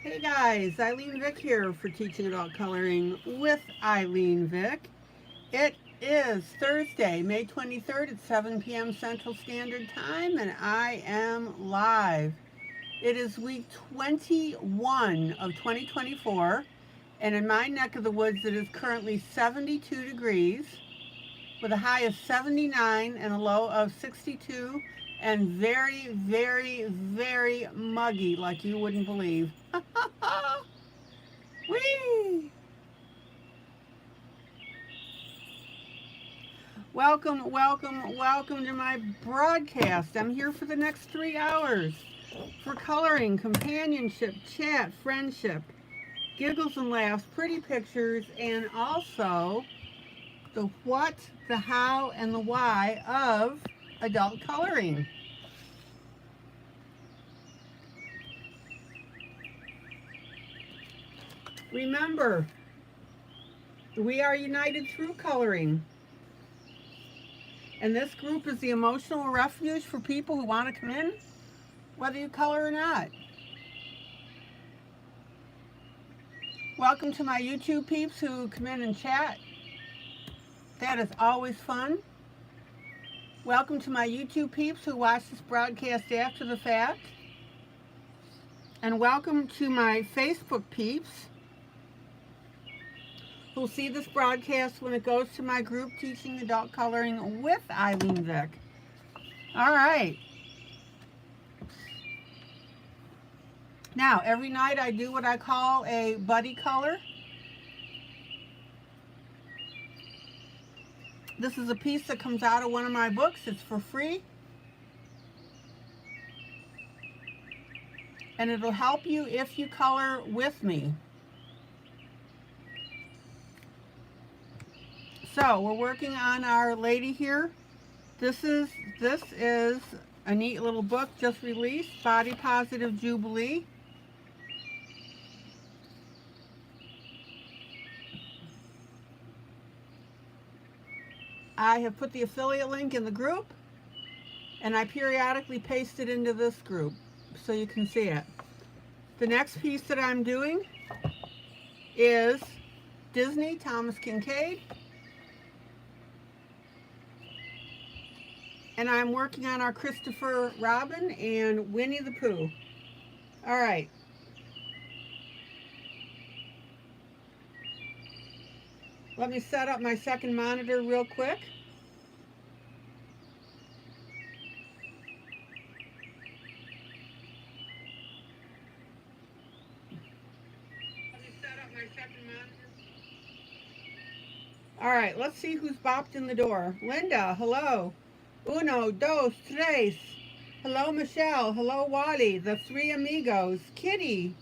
Hey guys, ILene Vick here for Teaching Adult Coloring with ILene Vick. It is Thursday, May 23rd at 7 p.m. Central Standard Time, and I am live. It is week 21 of 2024, and in my neck of the woods it is currently 72 degrees with a high of 79 and a low of 62, and very, very, very muggy like you wouldn't believe. Whee! Welcome, welcome, welcome to my broadcast. I'm here for the next 3 hours for coloring, companionship, chat, friendship, giggles and laughs, pretty pictures, and also the what, the how, and the why of adult coloring. Remember, we are united through coloring. And this group is the emotional refuge for people who want to come in, whether you color or not. Welcome to my YouTube peeps who come in and chat. That is always fun. Welcome to my YouTube peeps who watch this broadcast after the fact. And welcome to my Facebook peeps who'll see this broadcast when it goes to my group Teaching Adult Coloring with ILene Vick. All right. Now, every night I do what I call a buddy color. This is a piece that comes out of one of my books. It's for free. And it'll help you if you color with me. So we're working on our lady here. This is a neat little book just released, Body Positive Jubilee. I have put the affiliate link in the group, and I periodically paste it into this group so you can see it. The next piece that I'm doing is Disney, Thomas Kincaid. And I'm working on our Christopher Robin and Winnie the Pooh. All right. Let me set up my second monitor real quick. All right, let's see who's bopped in the door. Linda, hello. Uno, dos, tres. Hello, Michelle. Hello, Wally. The three amigos. Kitty.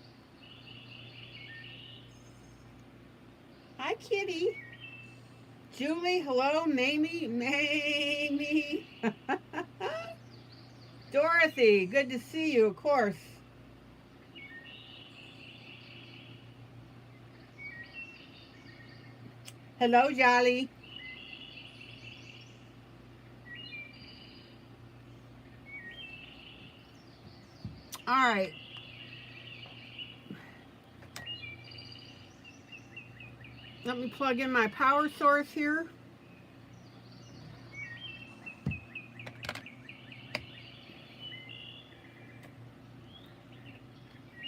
Hi, Kitty. Julie, hello. Mamie. Mamie. Dorothy, good to see you, of course. Hello, Jolly. All right. Let me plug in my power source here.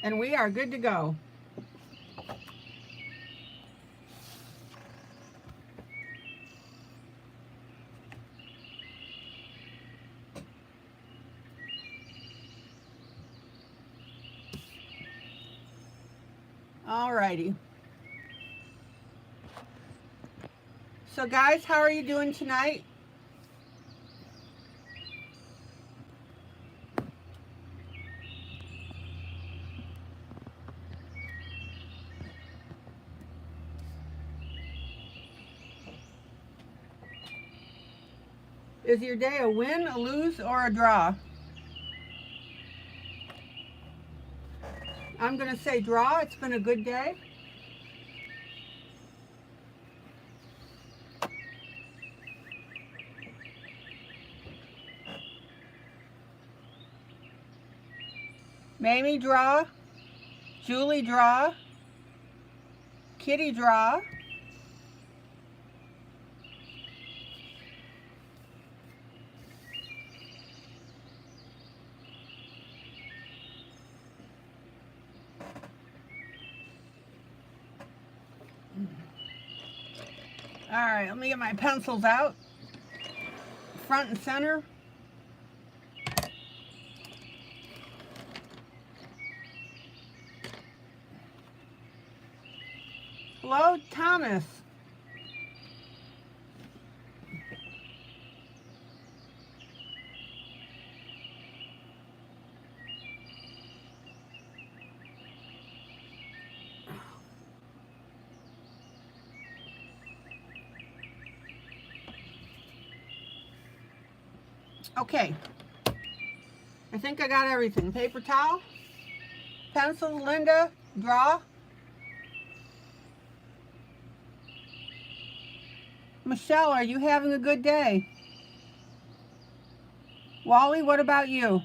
And we are good to go. All righty. So guys, how are you doing tonight? Is your day a win, a lose, or a draw? I'm going to say draw. It's been a good day. Mamie, draw. Julie draw. Kitty draw. All right, let me get my pencils out. Front and center. Hello, Thomas. Okay, I think I got everything. Paper towel, pencil, Linda, draw. Michelle, are you having a good day? Wally, what about you?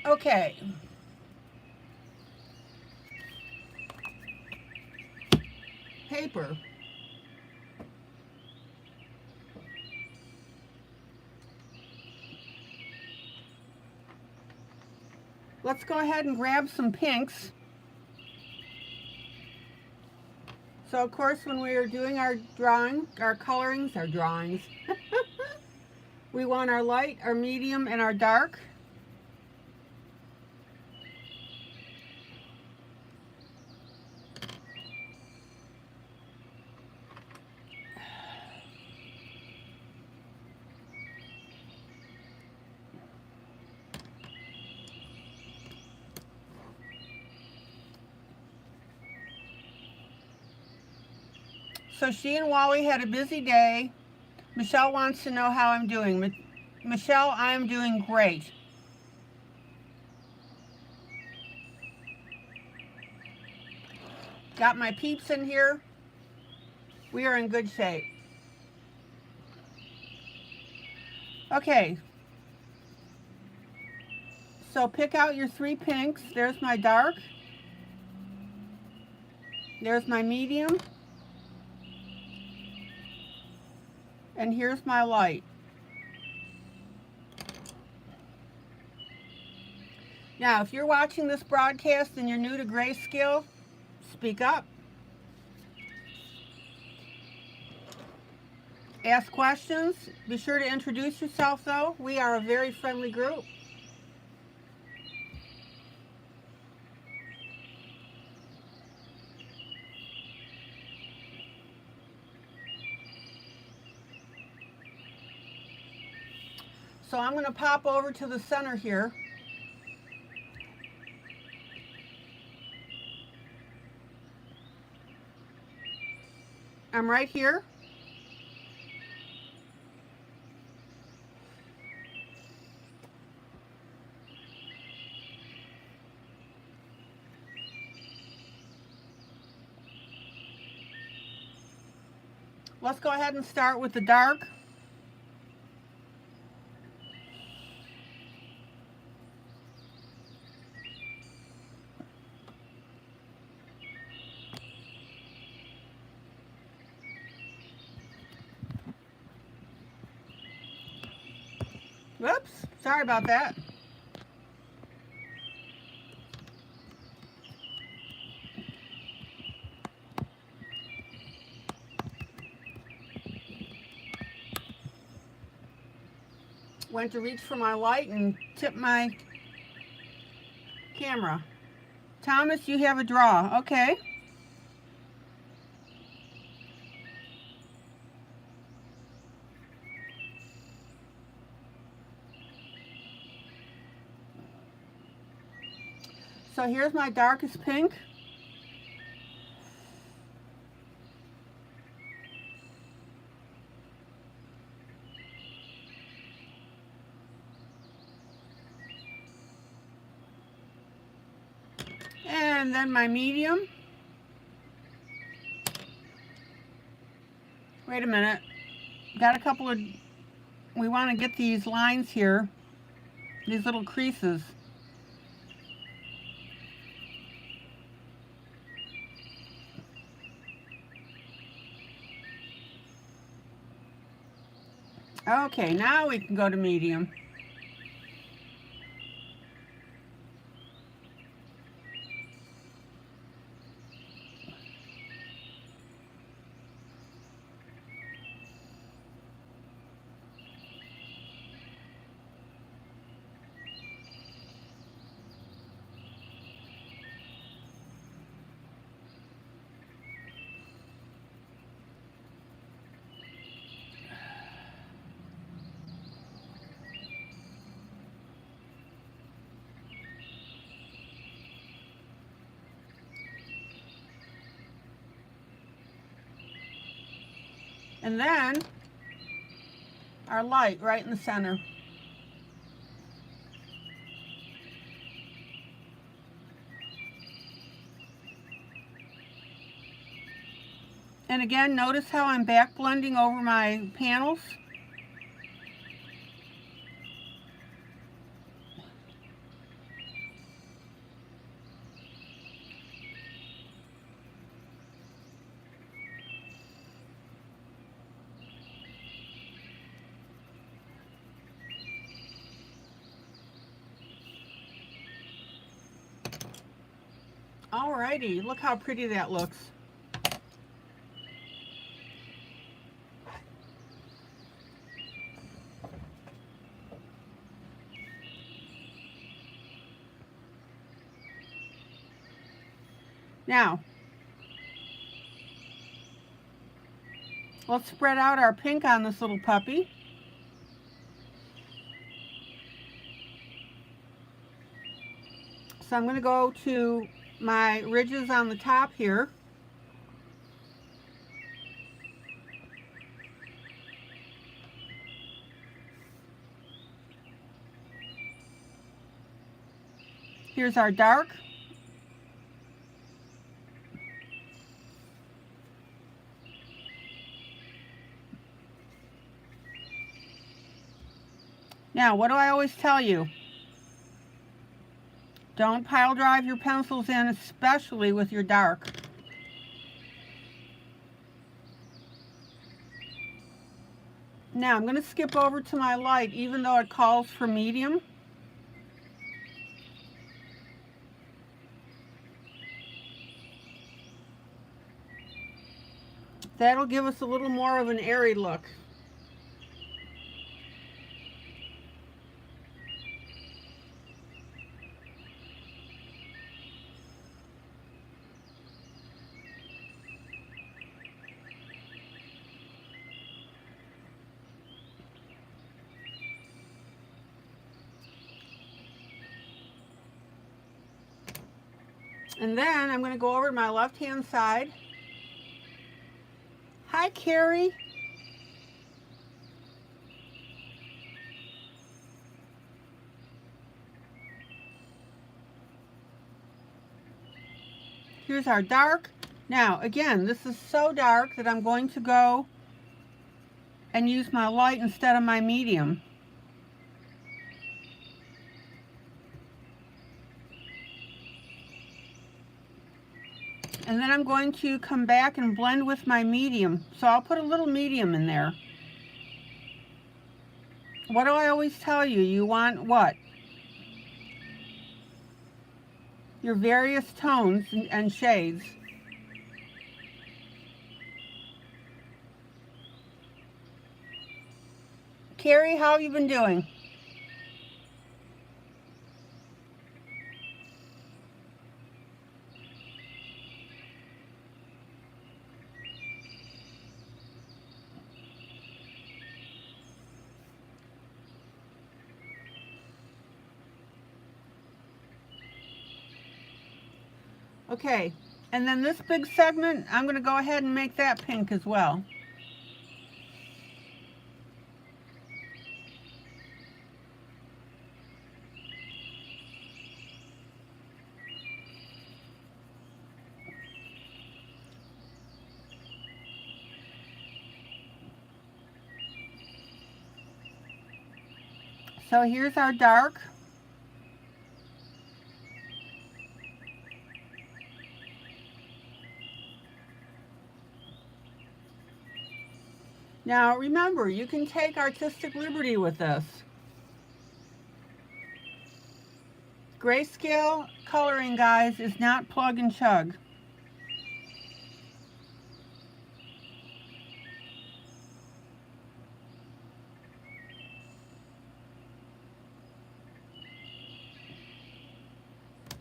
Okay. Paper. Let's go ahead and grab some pinks. So of course when we are doing our drawings, we want our light, our medium, and our dark. So she and Wally had a busy day. Michelle wants to know how I'm doing. Michelle, I'm doing great. Got my peeps in here. We are in good shape. Okay. So pick out your 3 pinks. There's my dark. There's my medium. And here's my light. Now, if you're watching this broadcast and you're new to grayscale, speak up. Ask questions. Be sure to introduce yourself, though. We are a very friendly group. So I'm going to pop over to the center here. I'm right here. Let's go ahead and start with the dark. Whoops, sorry about that. Went to reach for my light and tipped my camera. Thomas, you have a draw. Okay. So here's my darkest pink. And then my medium. Wait a minute. Got a couple of, we want to get these lines here, these little creases. Okay, now we can go to medium. And then our light right in the center. And again, notice how I'm back blending over my panels. Alrighty, look how pretty that looks. Now, let's spread out our pink on this little puppy. So I'm going to go to my ridges on the top here. Here's our dark. Now, what do I always tell you? Don't pile drive your pencils in, especially with your dark. Now, I'm going to skip over to my light, even though it calls for medium. That'll give us a little more of an airy look. And then I'm going to go over to my left-hand side. Hi, Carrie. Here's our dark. Now, again, this is so dark that I'm going to go and use my light instead of my medium. And then I'm going to come back and blend with my medium. So I'll put a little medium in there. What do I always tell you? You want what? Your various tones and shades. Carrie, how have you been doing? Okay, and then this big segment, I'm going to go ahead and make that pink as well. So here's our dark. Now remember, you can take artistic liberty with this. Grayscale coloring, guys, is not plug and chug.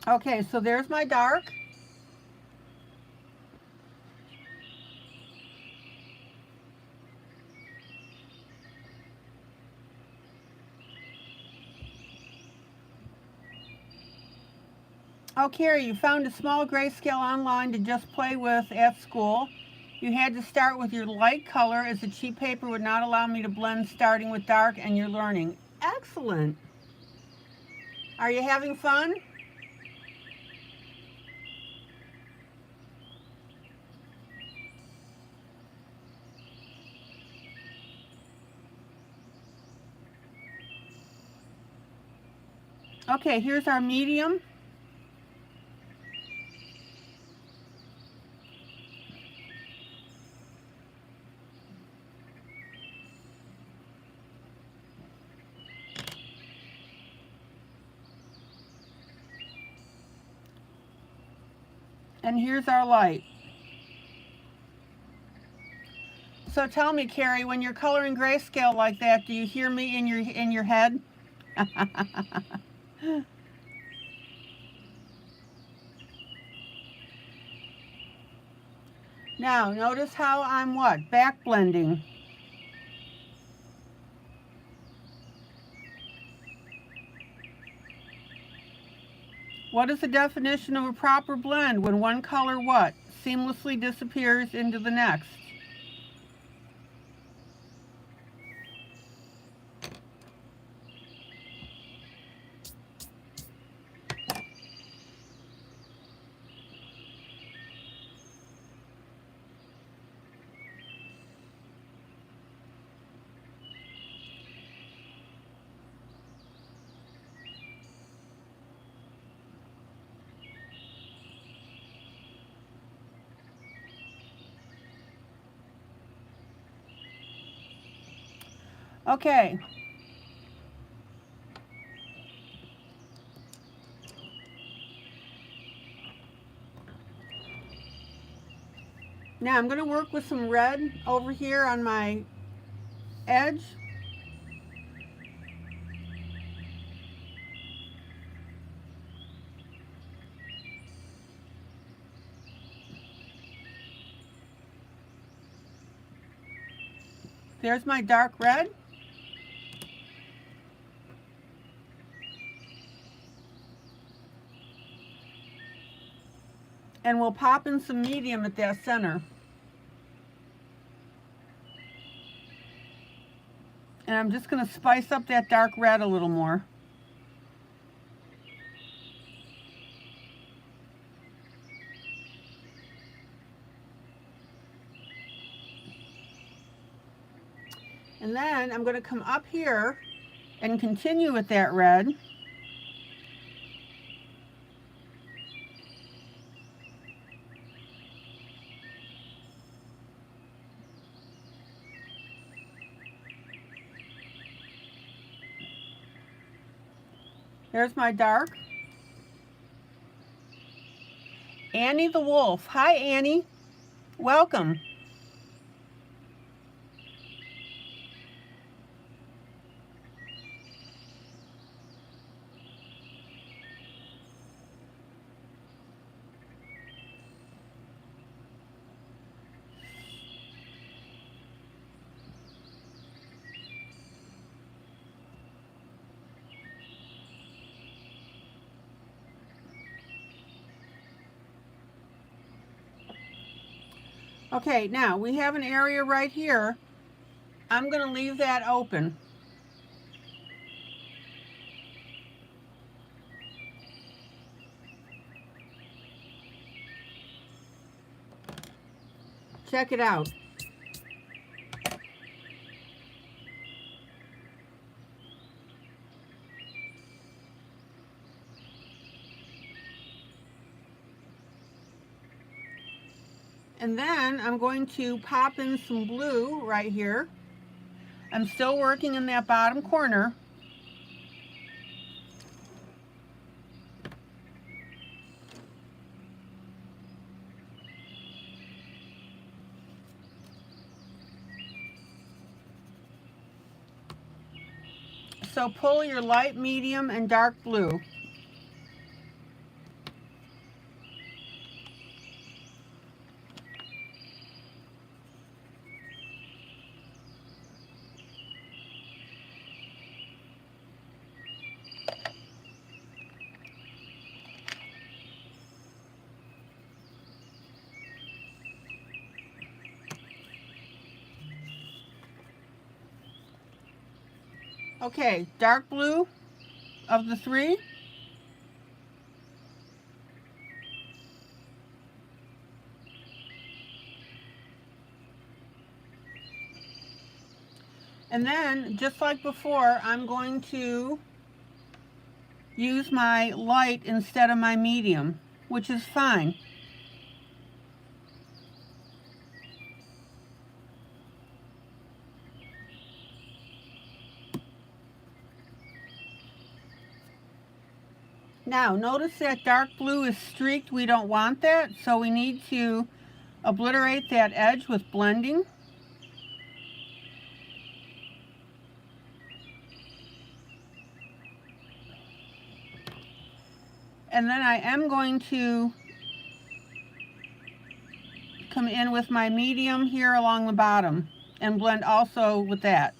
Okay, so there's my dark. Oh, Carrie, you found a small grayscale online to just play with at school. You had to start with your light color as the cheap paper would not allow me to blend starting with dark, and you're learning. Excellent. Are you having fun? Okay, here's our medium. And here's our light. So tell me, Carrie, when you're coloring grayscale like that, do you hear me in your head? Now, notice how I'm what? Back blending. What is the definition of a proper blend? When one color what? Seamlessly disappears into the next. Okay. Now I'm going to work with some red over here on my edge. There's my dark red. And we'll pop in some medium at that center. And I'm just going to spice up that dark red a little more. And then I'm going to come up here and continue with that red. There's my dark. Annie the Wolf. Hi, Annie. Welcome. Okay, now we have an area right here. I'm going to leave that open. Check it out. And then I'm going to pop in some blue right here. I'm still working in that bottom corner. So pull your light, medium, and dark blue. Okay, dark blue of the three. And then, just like before, I'm going to use my light instead of my medium, which is fine. Now, notice that dark blue is streaked. We don't want that, so we need to obliterate that edge with blending. And then I am going to come in with my medium here along the bottom and blend also with that.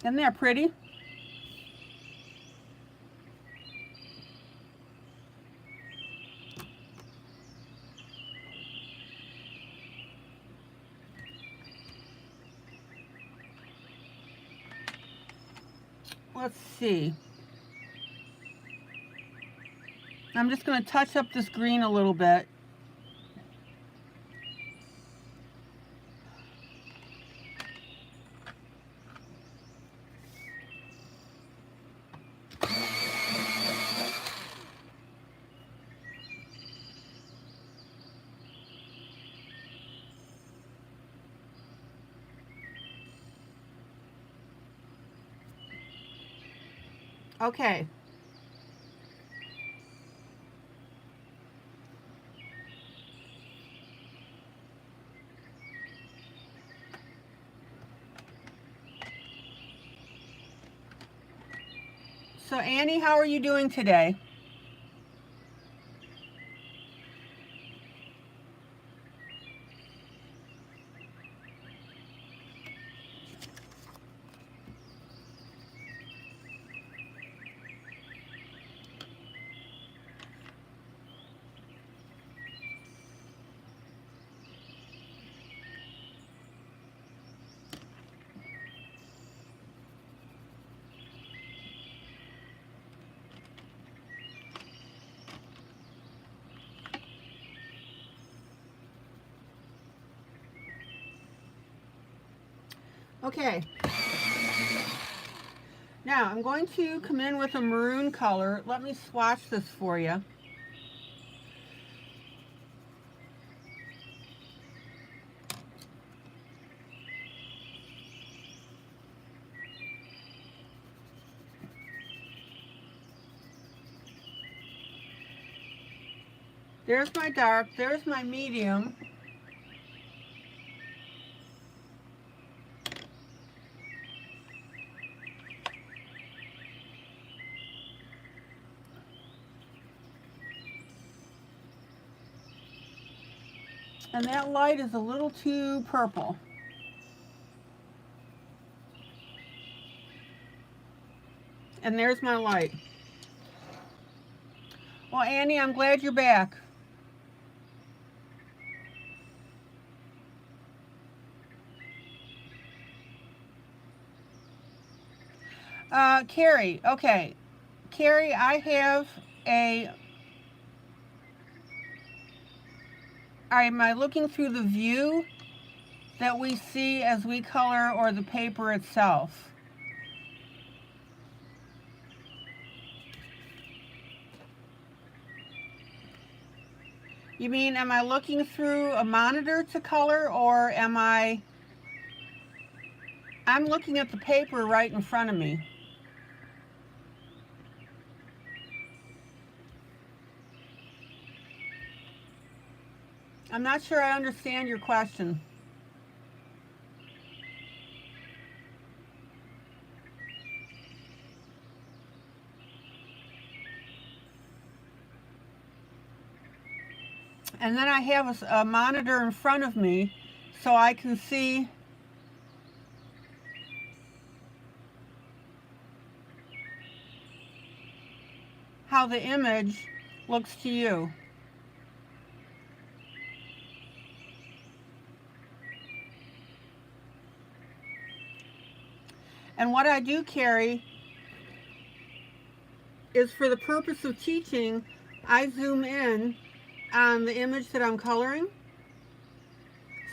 Isn't that pretty? Let's see. I'm just going to touch up this green a little bit. Okay. So Annie, how are you doing today? Okay. Now I'm going to come in with a maroon color. Let me swatch this for you. There's my dark, there's my medium. And that light is a little too purple. And there's my light. Well, Annie, I'm glad you're back. Carrie, okay. Carrie, I have a... Am I looking through the view that we see as we color or the paper itself? You mean, am I looking through a monitor to color, or I'm looking at the paper right in front of me. I'm not sure I understand your question. And then I have a monitor in front of me so I can see how the image looks to you. And what I do, Carrie, is for the purpose of teaching, I zoom in on the image that I'm coloring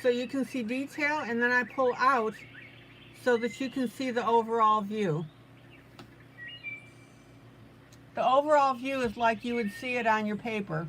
so you can see detail, and then I pull out so that you can see the overall view. The overall view is like you would see it on your paper.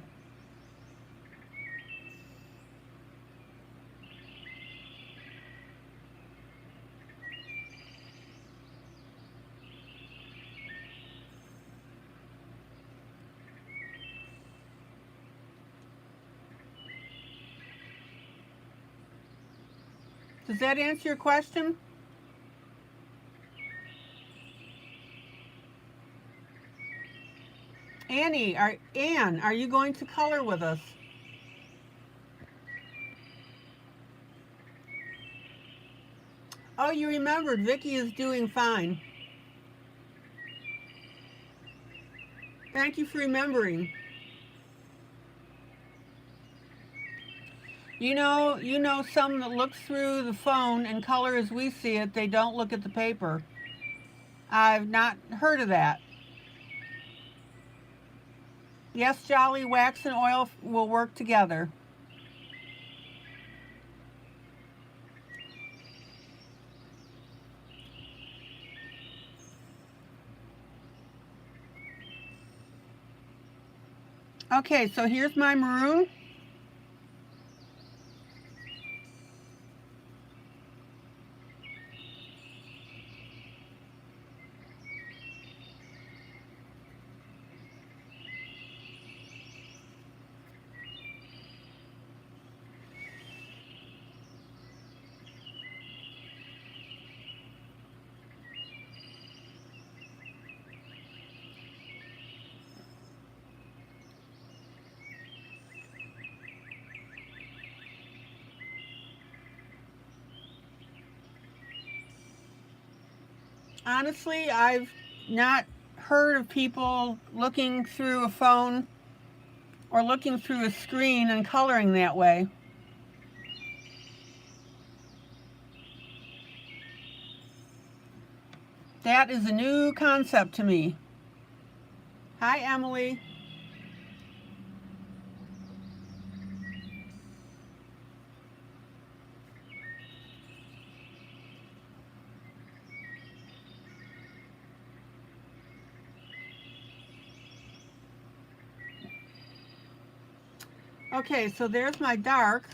Does that answer your question? Anne, are you going to color with us? Oh, you remembered. Vicki is doing fine. Thank you for remembering. You know some that look through the phone and color as we see it, they don't look at the paper. I've not heard of that. Yes, Jolly, wax and oil will work together. Okay, so here's my maroon. Honestly, I've not heard of people looking through a phone or looking through a screen and coloring that way. That is a new concept to me. Hi, Emily. Okay, so there's my dark.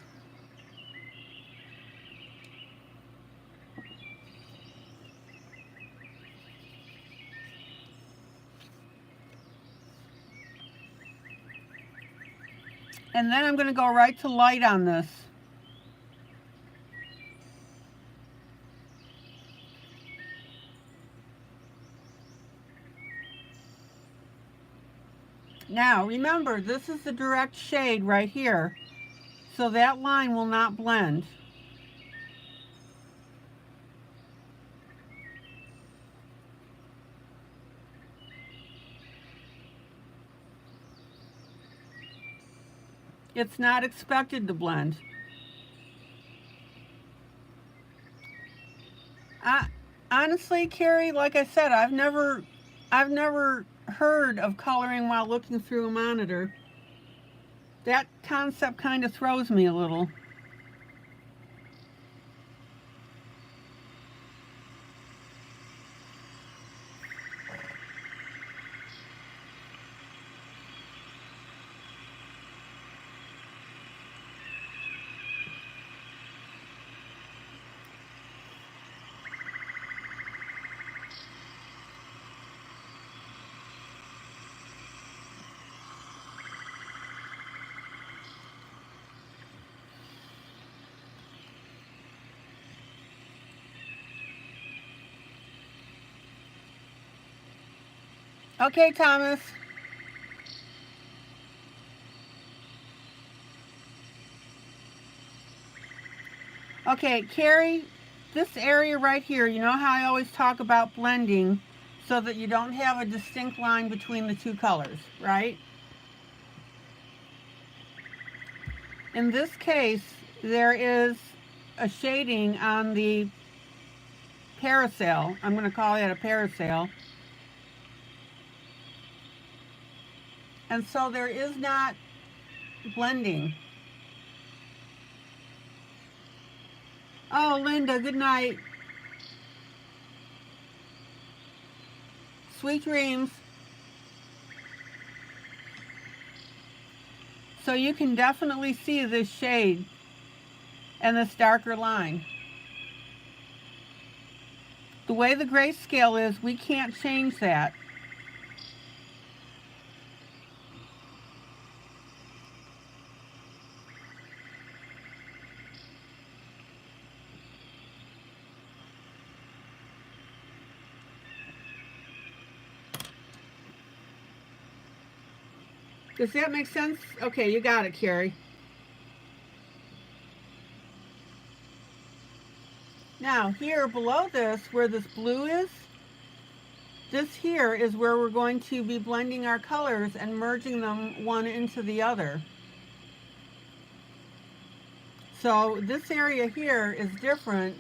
And then I'm going to go right to light on this. Now remember, this is the direct shade right here, so that line will not blend. It's not expected to blend. Honestly, Carrie, like I said, I've never heard of coloring while looking through a monitor. That concept kind of throws me a little. Okay, Thomas. Okay, Carrie, this area right here, you know how I always talk about blending so that you don't have a distinct line between the two colors, right? In this case, there is a shading on the parasail. I'm going to call it a parasail. And so there is not blending. Oh, Linda, good night. Sweet dreams. So you can definitely see this shade and this darker line. The way the grayscale is, we can't change that. Does that make sense? Okay, you got it, Carrie. Now, here below this, where this blue is, this here is where we're going to be blending our colors and merging them one into the other. So this area here is different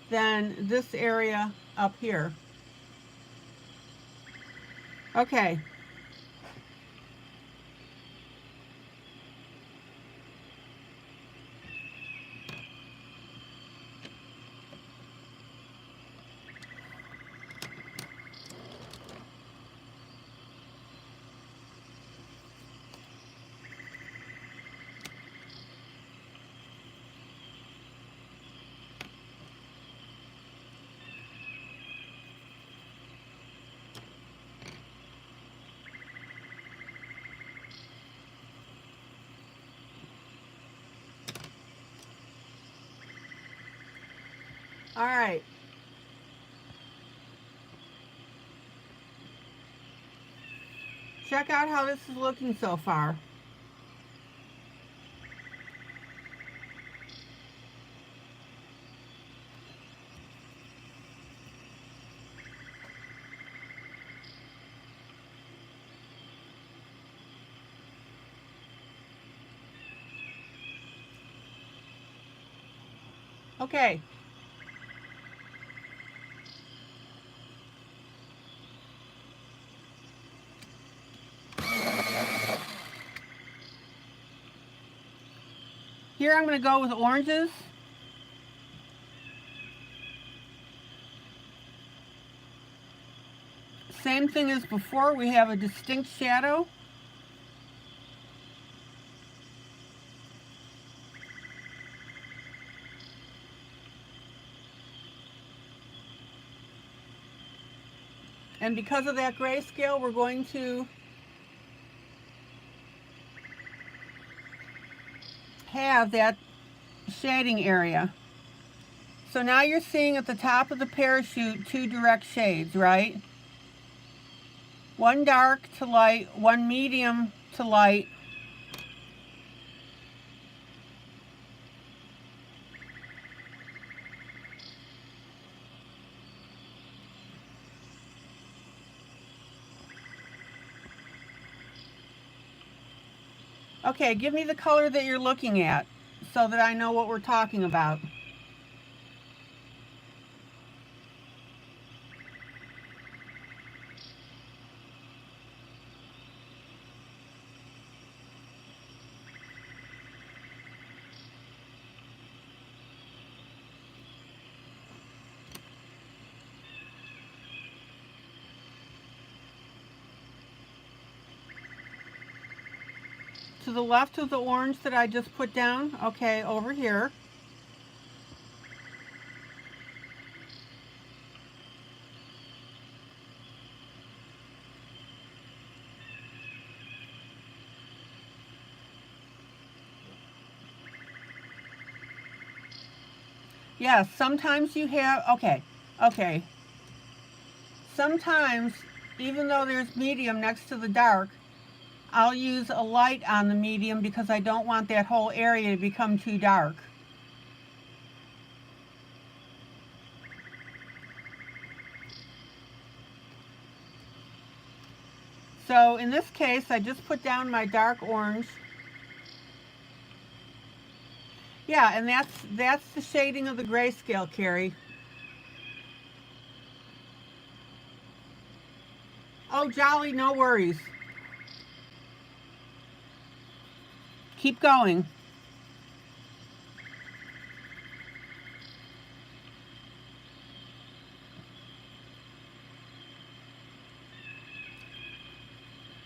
than this area up here. Okay. All right. Check out how this is looking so far. Okay. Here I'm going to go with oranges. Same thing as before, we have a distinct shadow. And because of that grayscale, we're going to have that shading area. So now you're seeing at the top of the parachute two direct shades, right? One dark to light, one medium to light. Okay, give me the color that you're looking at so that I know what we're talking about. To the left of the orange that I just put down, okay, over here. Yes, sometimes you have, okay. Sometimes, even though there's medium next to the dark, I'll use a light on the medium because I don't want that whole area to become too dark. So in this case, I just put down my dark orange. Yeah, and that's the shading of the grayscale, Carrie. Oh, jolly, no worries. Keep going.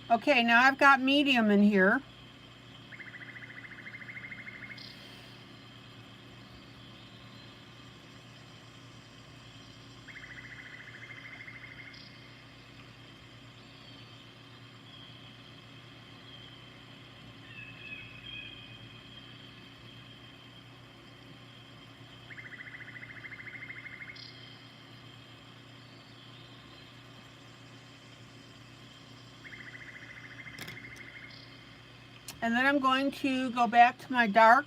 Okay, now I've got medium in here. And then I'm going to go back to my dark.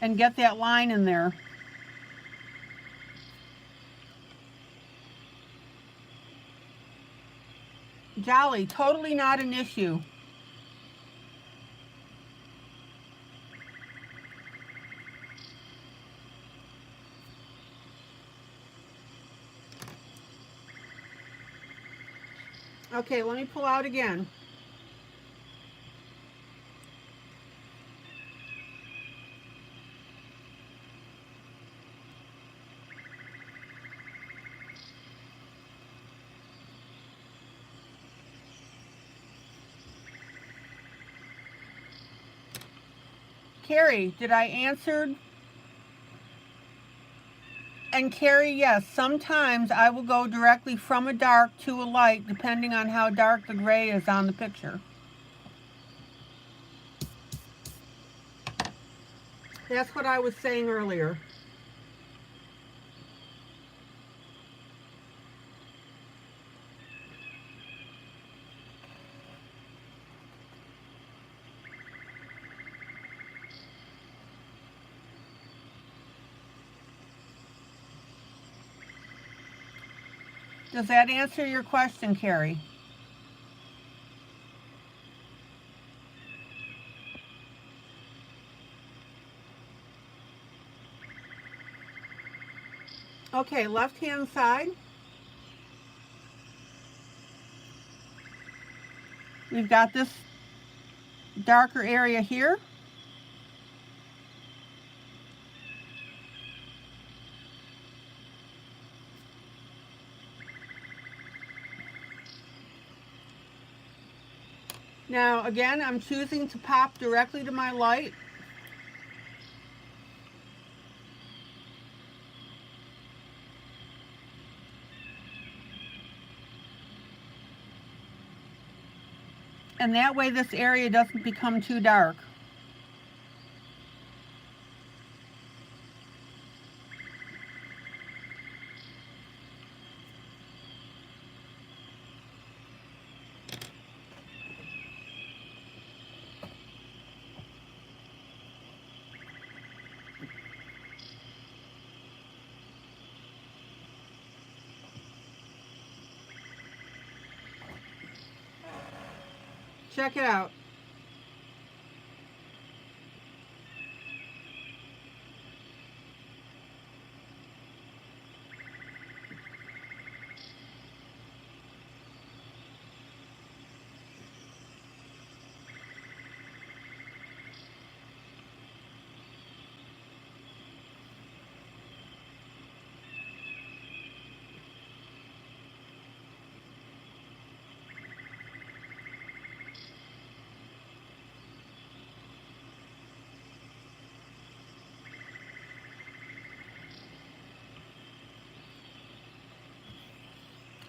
And get that line in there. Jolly, totally not an issue. Okay, let me pull out again. Carrie, did I answer? And Carrie, yes, sometimes I will go directly from a dark to a light depending on how dark the gray is on the picture. That's what I was saying earlier. Does that answer your question, Carrie? Okay, left-hand side. We've got this darker area here. Now, again, I'm choosing to pop directly to my light. And that way this area doesn't become too dark. Check it out.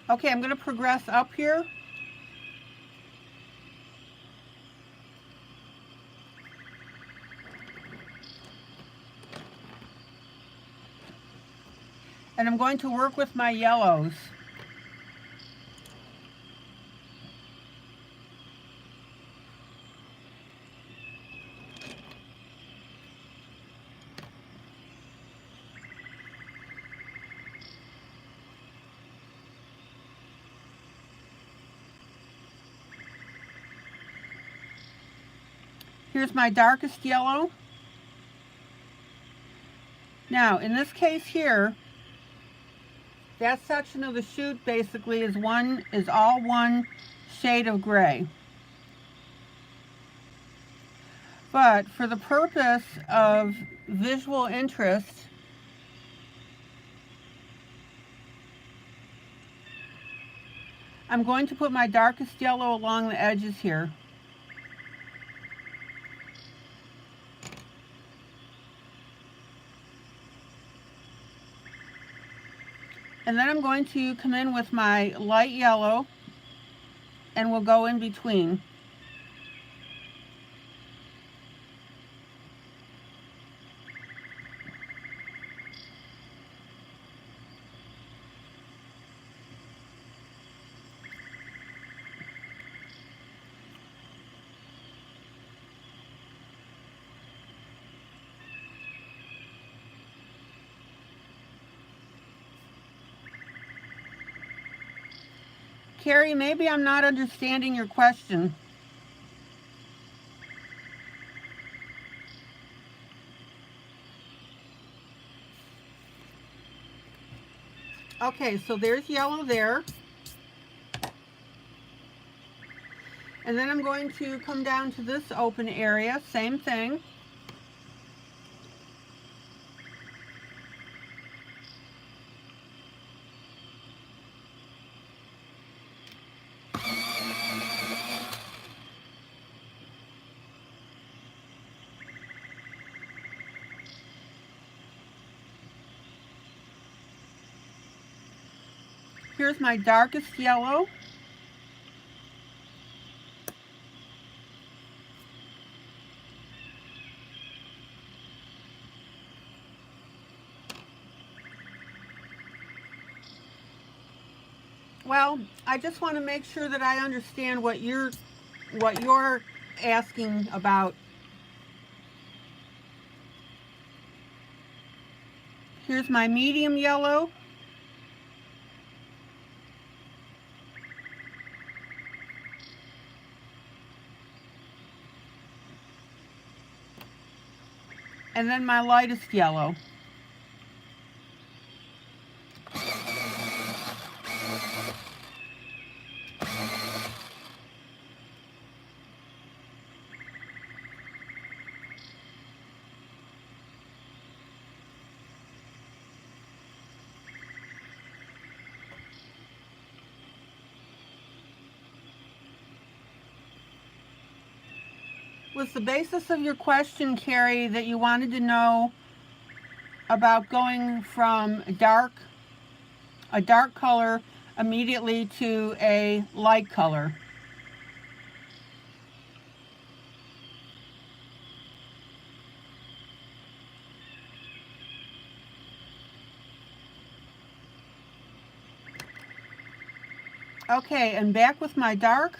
Okay, I'm going to progress up here. And I'm going to work with my yellows. Here's my darkest yellow. Now, in this case here, that section of the shoot basically is all one shade of gray. But for the purpose of visual interest, I'm going to put my darkest yellow along the edges here. And then I'm going to come in with my light yellow and we'll go in between. Carrie, maybe I'm not understanding your question. Okay, so there's yellow there. And then I'm going to come down to this open area, same thing. Here's my darkest yellow. Well, I just want to make sure that I understand what you're asking about. Here's my medium yellow. And then my lightest yellow. Was the basis of your question, Carrie, that you wanted to know about going from a dark color immediately to a light color? Okay, and back with my dark.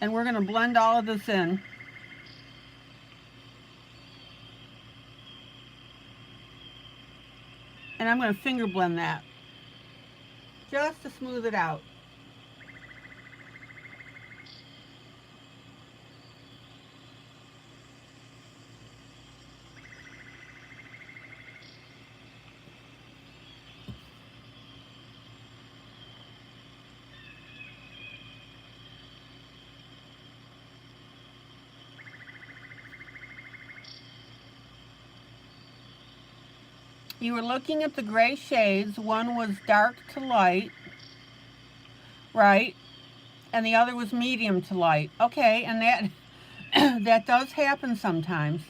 And we're going to blend all of this in. And I'm going to finger blend that just to smooth it out. You were looking at the gray shades. One was dark to light, right? And the other was medium to light. Okay, and that that does happen sometimes.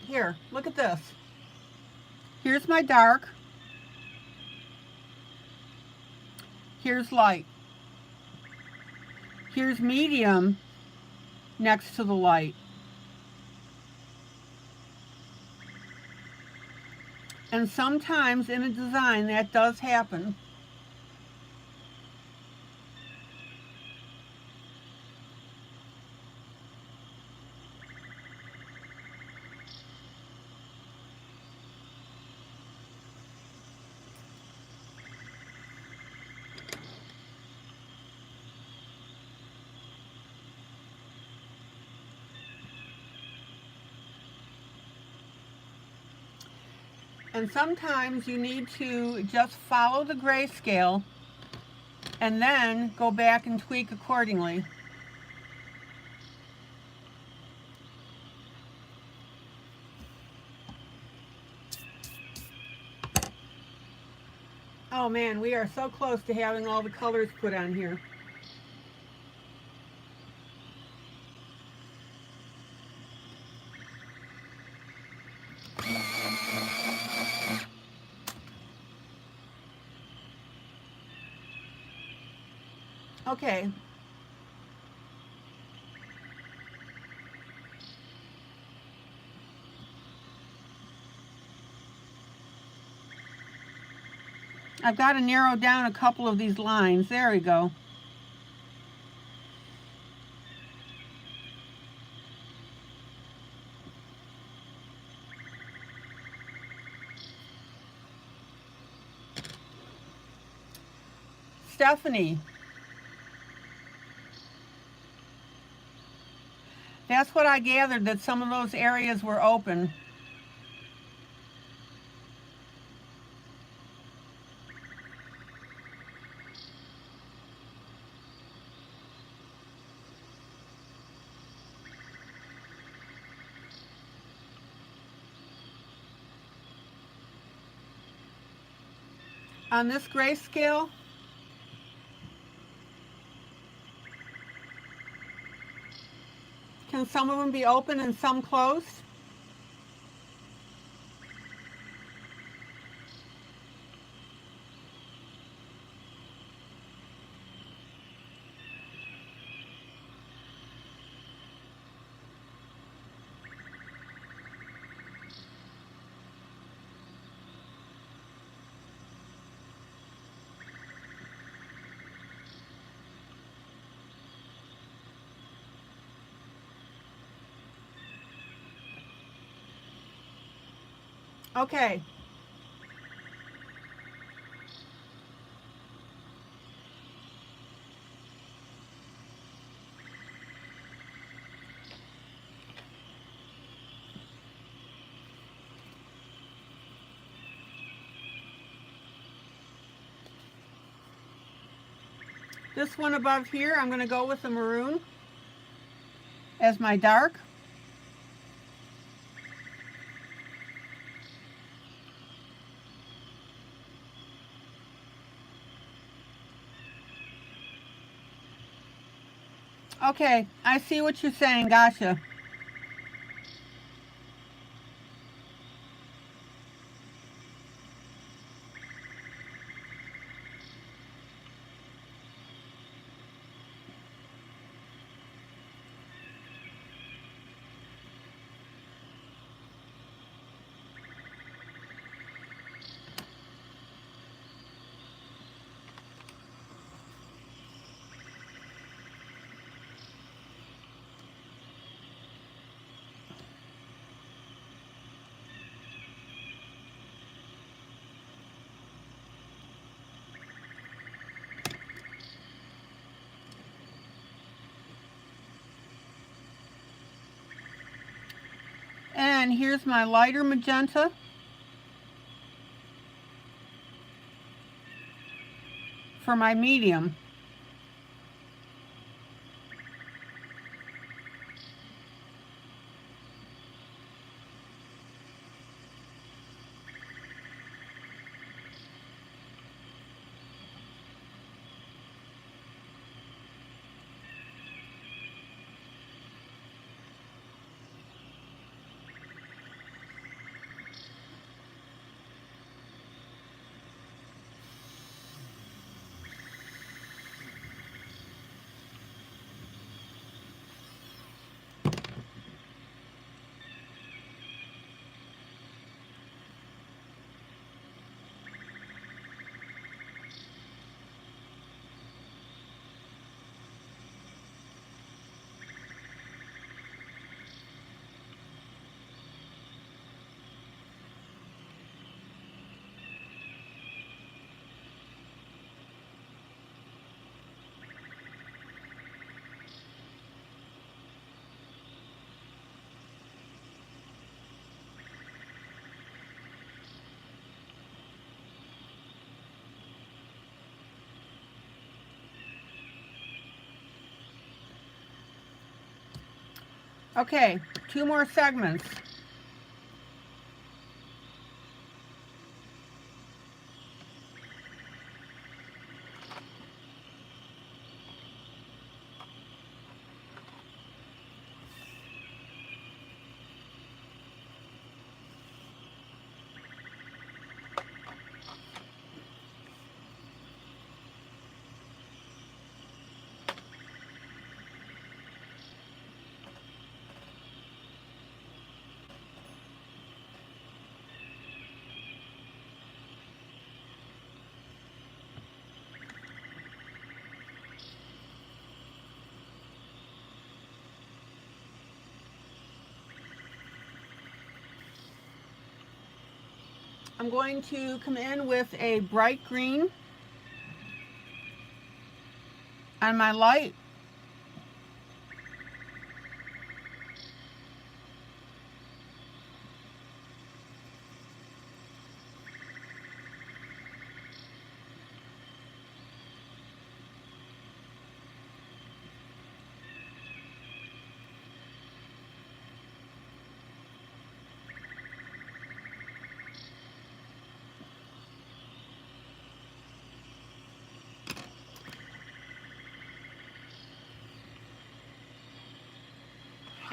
Here, look at this. Here's my dark. Here's light. Here's medium next to the light. And sometimes in a design that does happen. And sometimes you need to just follow the grayscale and then go back and tweak accordingly. Oh man, we are so close to having all the colors put on here. Okay. I've got to narrow down a couple of these lines. There we go. Stephanie, that's what I gathered, that some of those areas were open. On this grayscale, can some of them be open and some closed? Okay. This one above here, I'm going to go with the maroon as my dark. Okay, I see what you're saying. Gotcha. then here's my lighter magenta. For my medium. Okay, 2 more segments. I'm going to come in with a bright green on my light.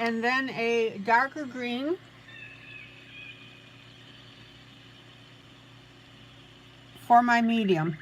And then a darker green for my medium.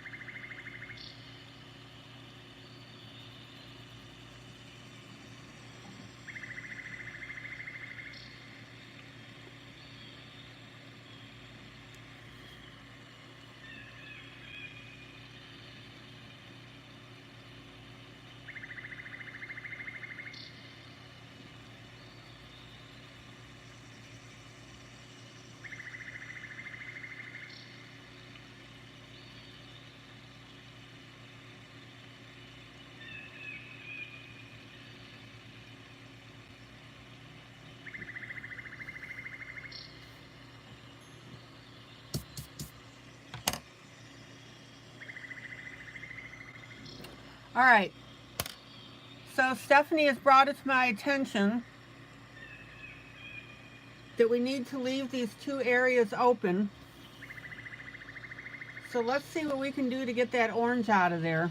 All right, so Stephanie has brought it to my attention that we need to leave these 2 areas open. So let's see what we can do to get that orange out of there.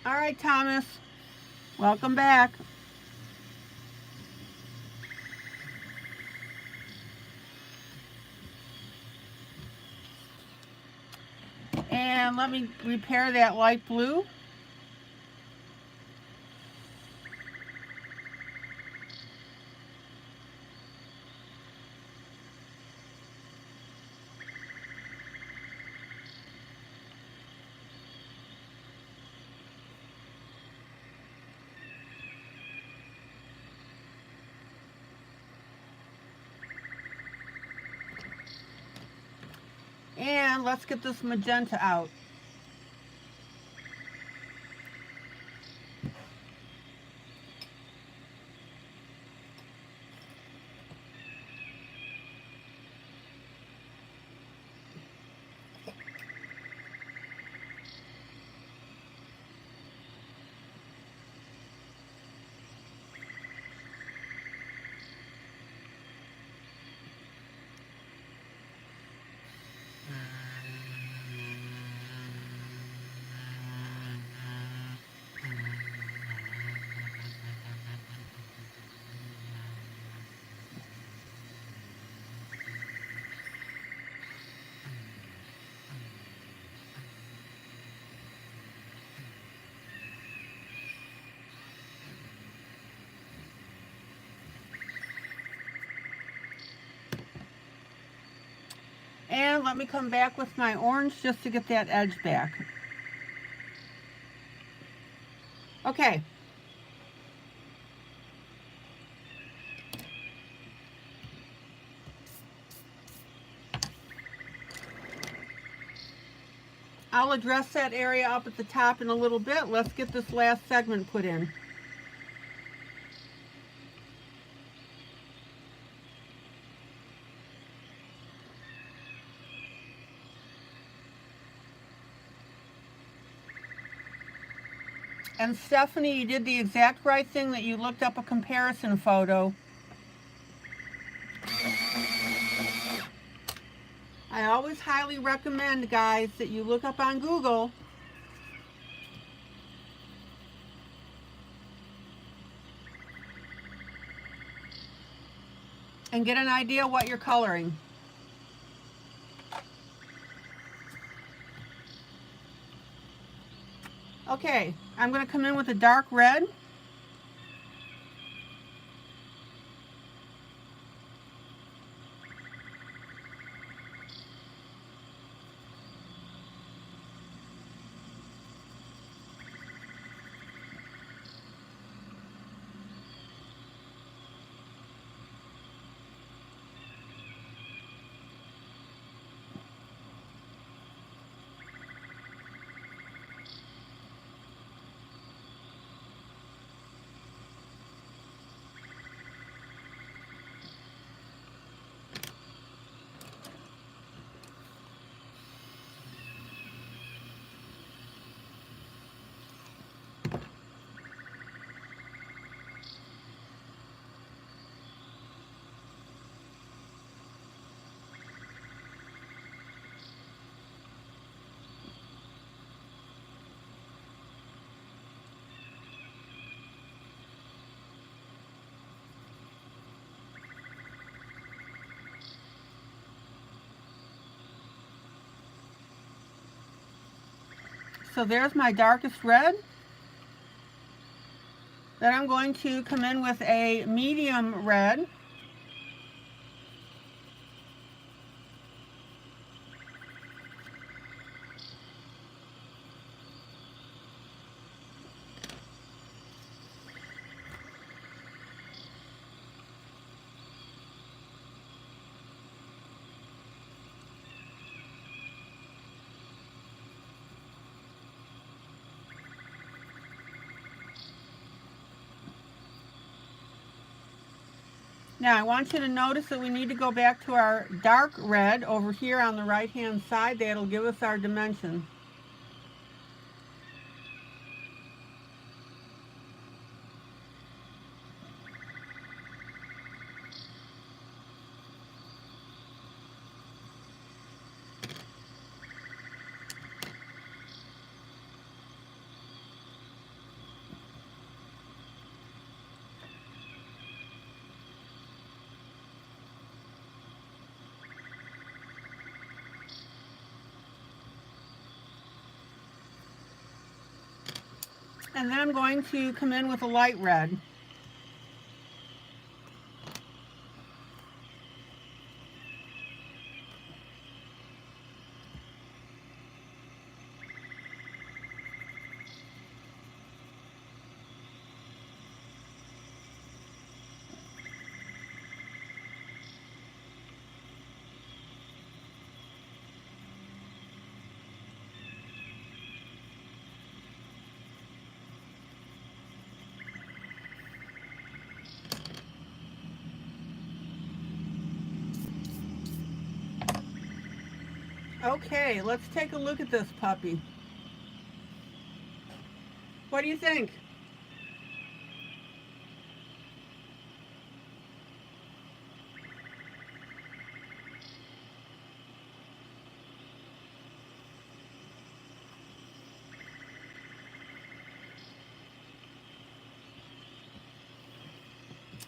All right, Thomas, welcome back. And let me repair that light blue. And let's get this magenta out. And let me come back with my orange just to get that edge back. Okay. I'll address that area up at the top in a little bit. Let's get this last segment put in. And Stephanie, you did the exact right thing that you looked up a comparison photo. I always highly recommend, guys, that you look up on Google and get an idea what you're coloring. Okay, I'm going to come in with a dark red. So there's my darkest red. Then I'm going to come in with a medium red. Now I want you to notice that we need to go back to our dark red over here on the right hand side. That'll give us our dimension. And then I'm going to come in with a light red. Okay, let's take a look at this puppy. What do you think?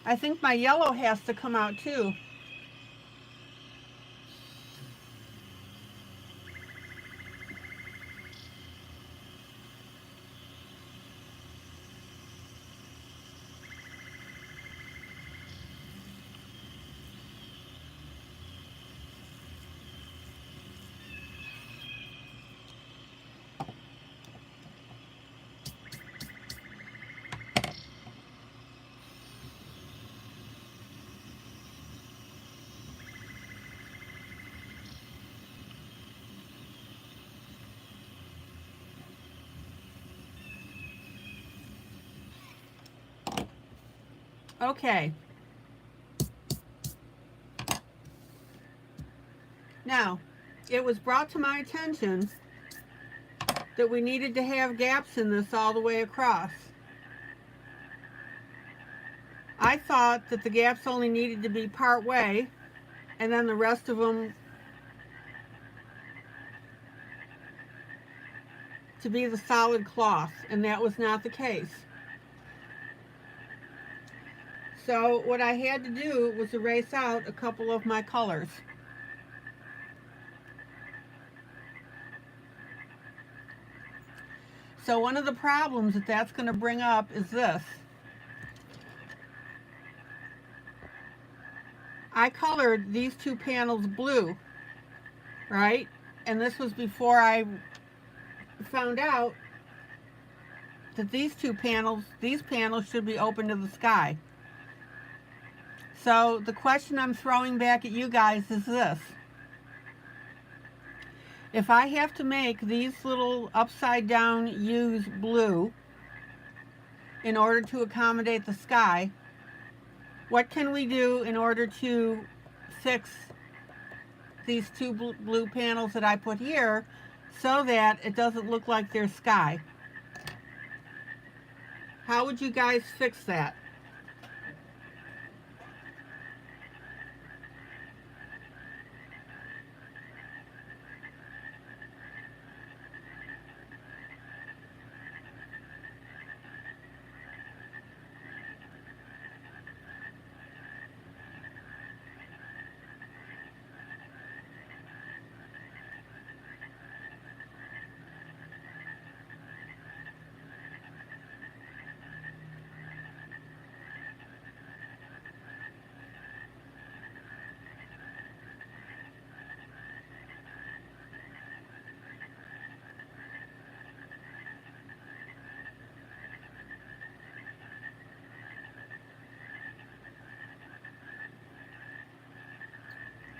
I think my yellow has to come out too. Okay. Now, it was brought to my attention that we needed to have gaps in this all the way across. I thought that the gaps only needed to be part way, and then the rest of them to be the solid cloth, and that was not the case. So what I had to do was erase out a couple of my colors. So one of the problems that that's going to bring up is this. I colored these two panels blue, right? And this was before I found out that these panels should be open to the sky. So the question I'm throwing back at you guys is this. If I have to make these little upside down U's blue in order to accommodate the sky, what can we do in order to fix these two blue panels that I put here so that it doesn't look like there's sky? How would you guys fix that?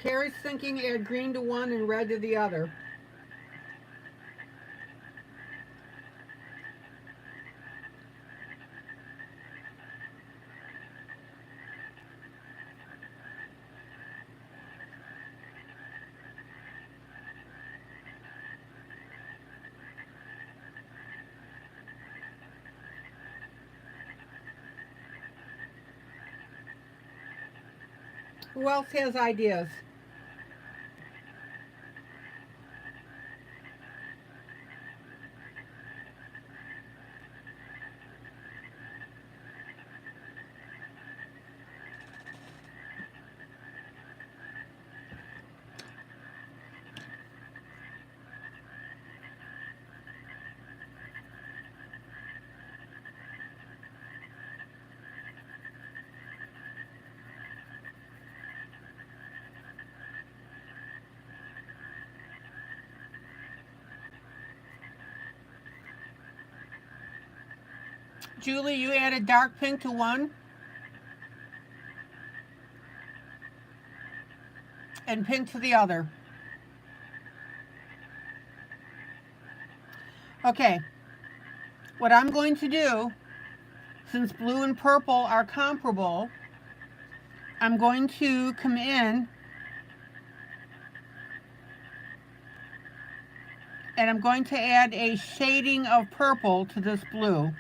Carrie's thinking add green to one and red to the other. Who else has ideas? Julie, you added dark pink to one and pink to the other. Okay, what I'm going to do, since blue and purple are comparable, I'm going to come in And I'm going to add a shading of purple to this blue.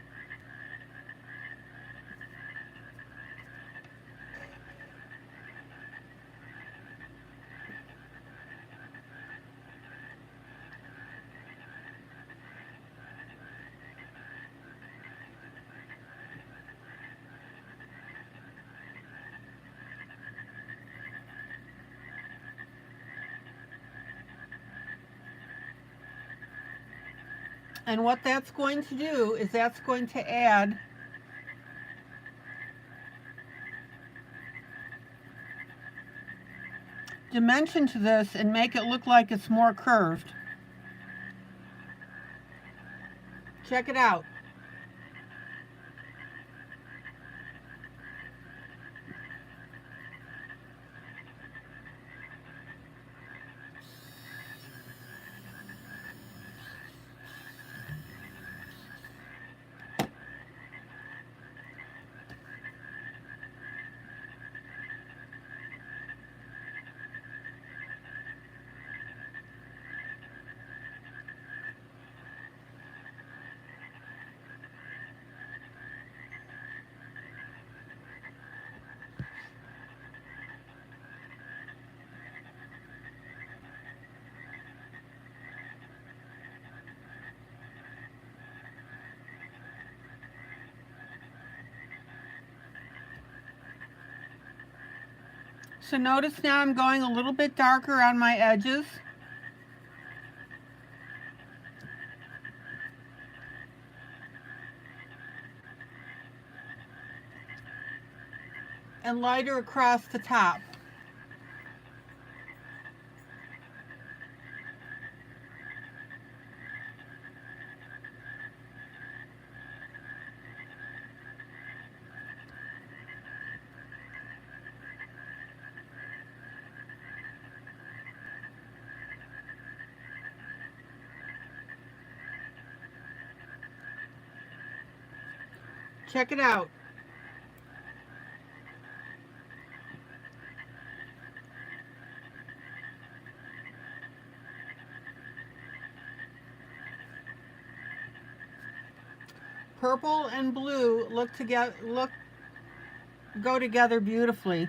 And what that's going to do is that's going to add dimension to this and make it look like it's more curved. Check it out. So notice now I'm going a little bit darker on my edges. And lighter across the top. Check it out. Purple and blue go together beautifully.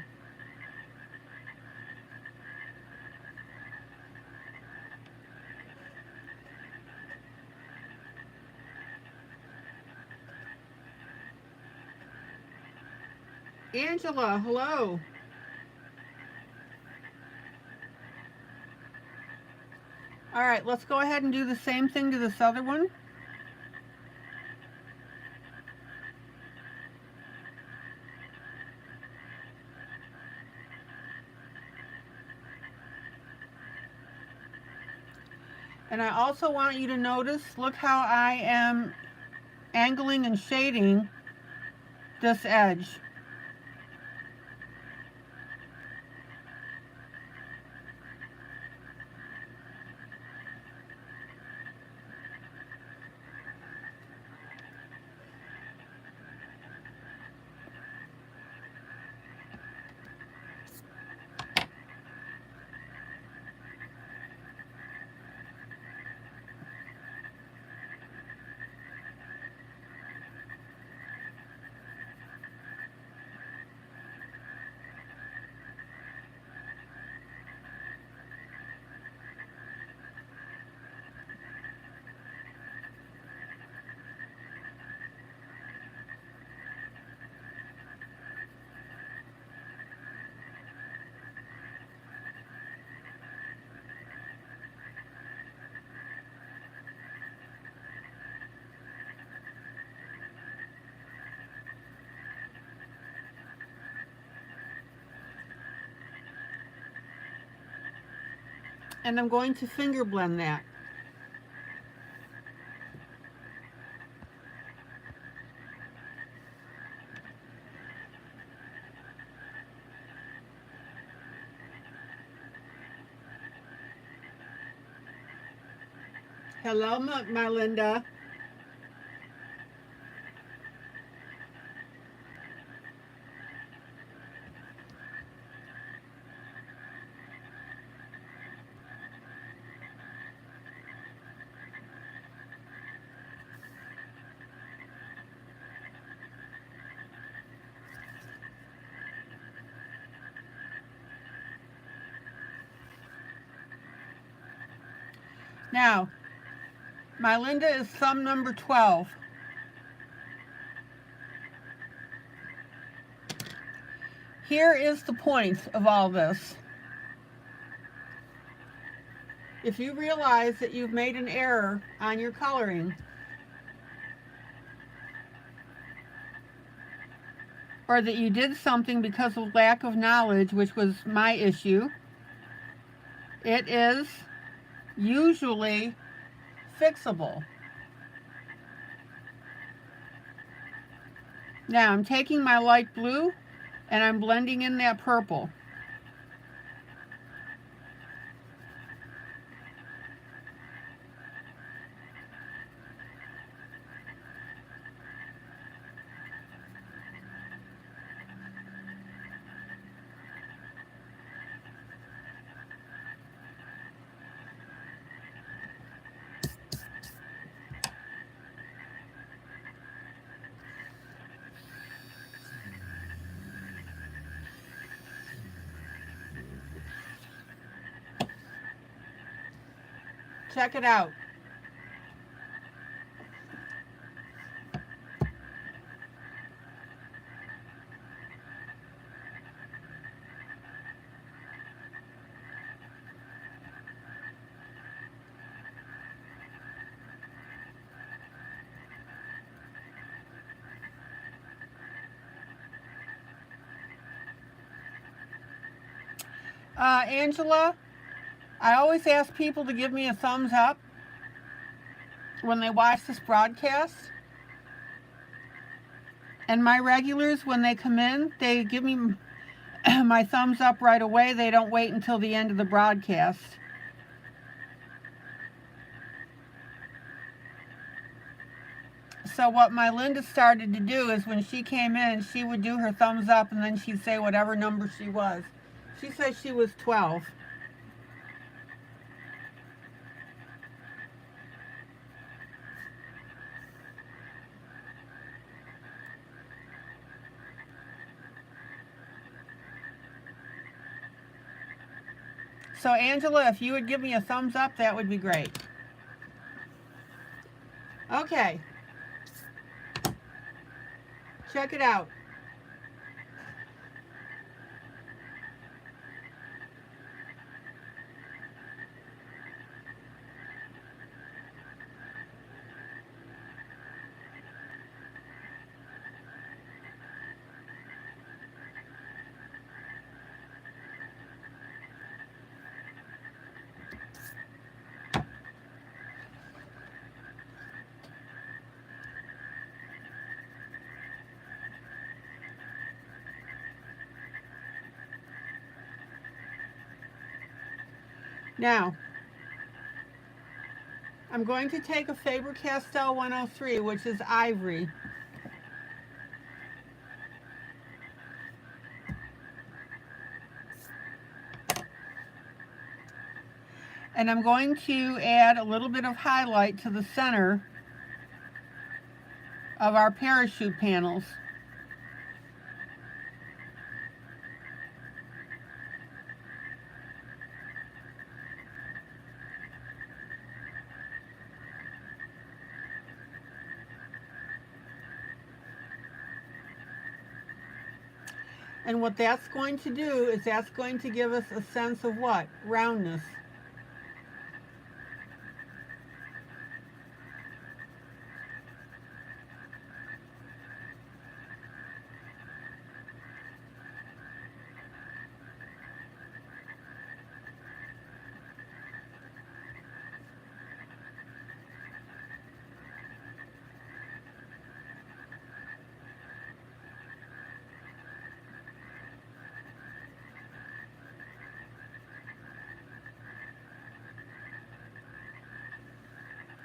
Angela, hello. All right, let's go ahead and do the same thing to this other one. And I also want you to notice, look how I am angling and shading this edge. And I'm going to finger blend that. Hello, my Linda. Now, my Linda is thumb number 12. Here is the point of all this. If you realize that you've made an error on your coloring, or that you did something because of lack of knowledge, which was my issue, it is usually fixable. Now I'm taking my light blue and I'm blending in that purple. Check it out. Angela, I always ask people to give me a thumbs up when they watch this broadcast. And my regulars, when they come in, they give me my thumbs up right away. They don't wait until the end of the broadcast. So what my Linda started to do is when she came in, she would do her thumbs up and then she'd say whatever number she was. She said she was 12. So Angela, if you would give me a thumbs up, that would be great. Okay. Check it out. Now, I'm going to take a Faber-Castell 103, which is ivory. And I'm going to add a little bit of highlight to the center of our parachute panels. And what that's going to do is that's going to give us a sense of what? Roundness.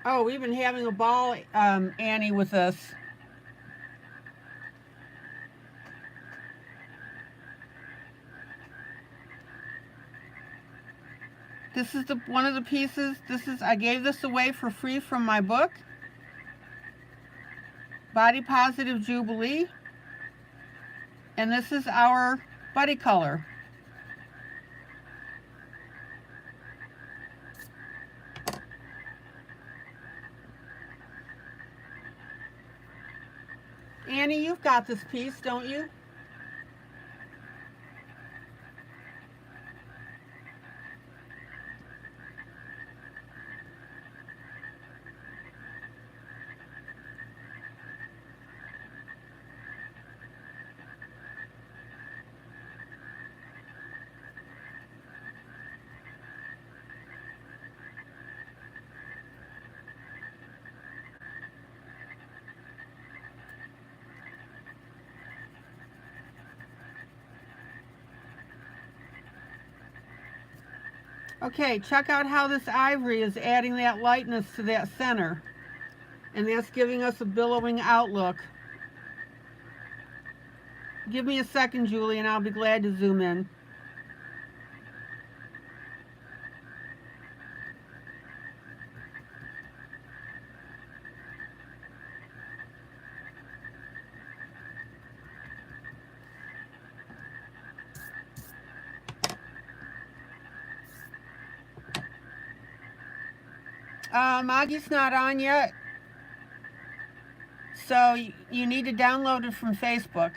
Oh, we've been having a ball, Annie, with this. This is one of the pieces. I gave this away for free from my book, Body Positive Jubilee. And this is our buddy color. Annie, you've got this piece, don't you? Okay, check out how this ivory is adding that lightness to that center. And that's giving us a billowing outlook. Give me a second, Julie, and I'll be glad to zoom in. Maggie's not on yet, so you need to download it from Facebook.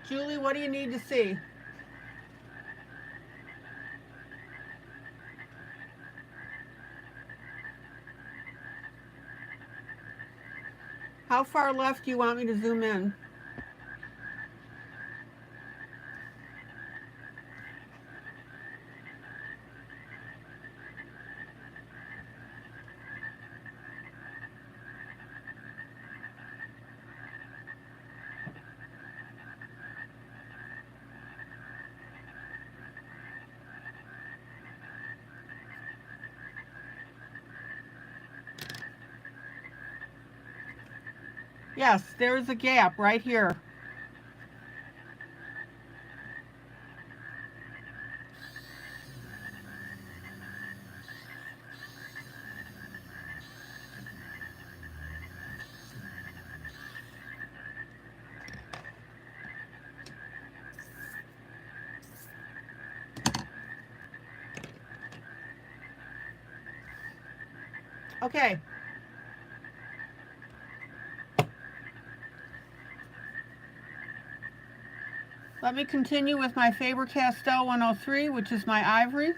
Julie, what do you need to see? How far left do you want me to zoom in? Yes, there's a gap right here. Okay. Let me continue with my Faber-Castell 103, which is my ivory.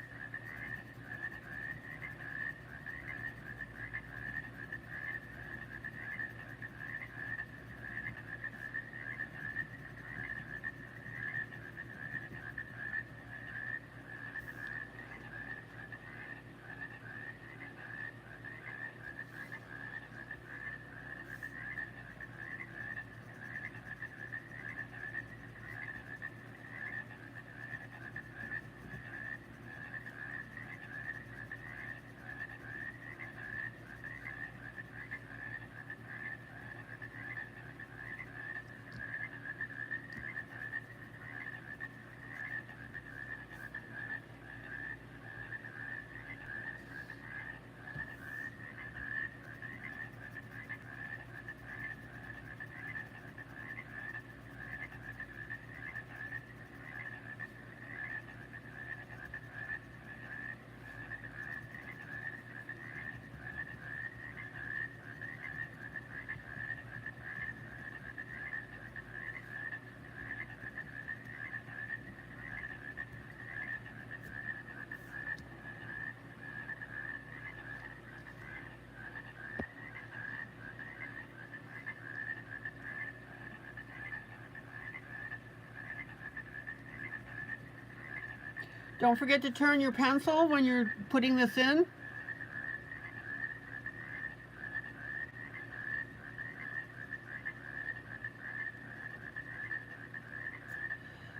Don't forget to turn your pencil when you're putting this in.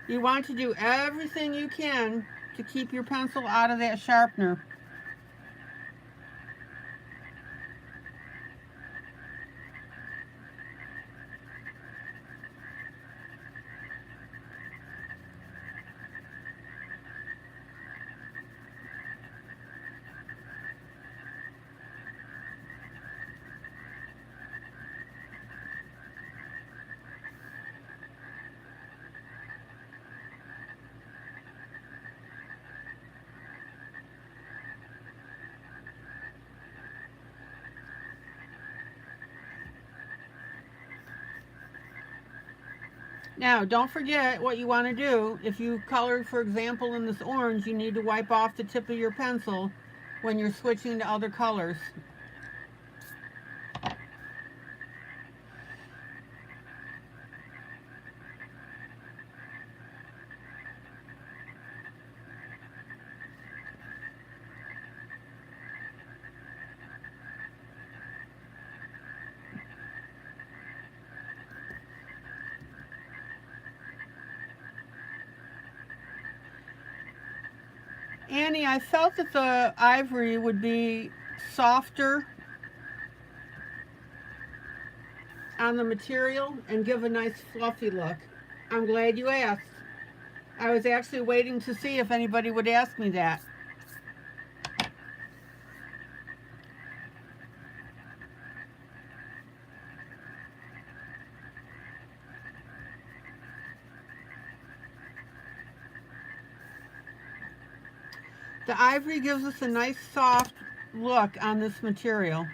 You want to do everything you can to keep your pencil out of that sharpener. Now, don't forget what you want to do. If you colored, for example, in this orange, you need to wipe off the tip of your pencil when you're switching to other colors. Annie, I felt that the ivory would be softer on the material and give a nice fluffy look. I'm glad you asked. I was actually waiting to see if anybody would ask me that. The ivory gives us a nice soft look on this material.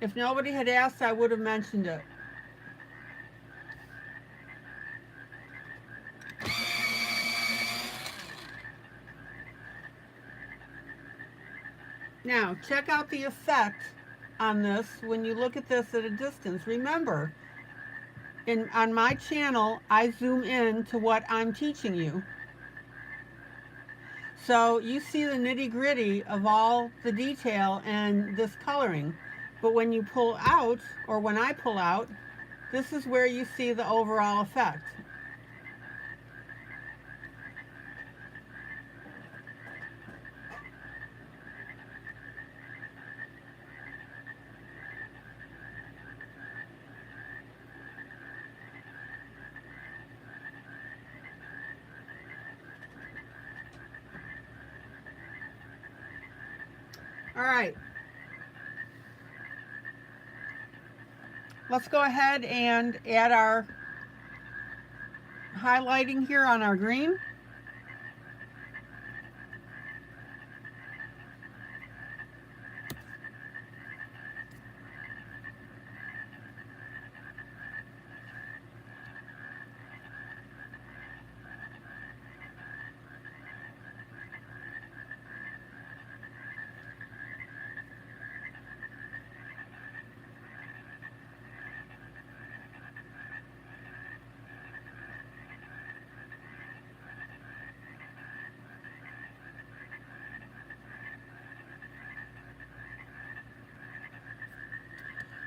If nobody had asked, I would have mentioned it. Now, check out the effect on this when you look at this at a distance. Remember, on my channel, I zoom in to what I'm teaching you. So you see the nitty-gritty of all the detail and this coloring. But when you pull out, or when I pull out, this is where you see the overall effect. All right. Let's go ahead and add our highlighting here on our green.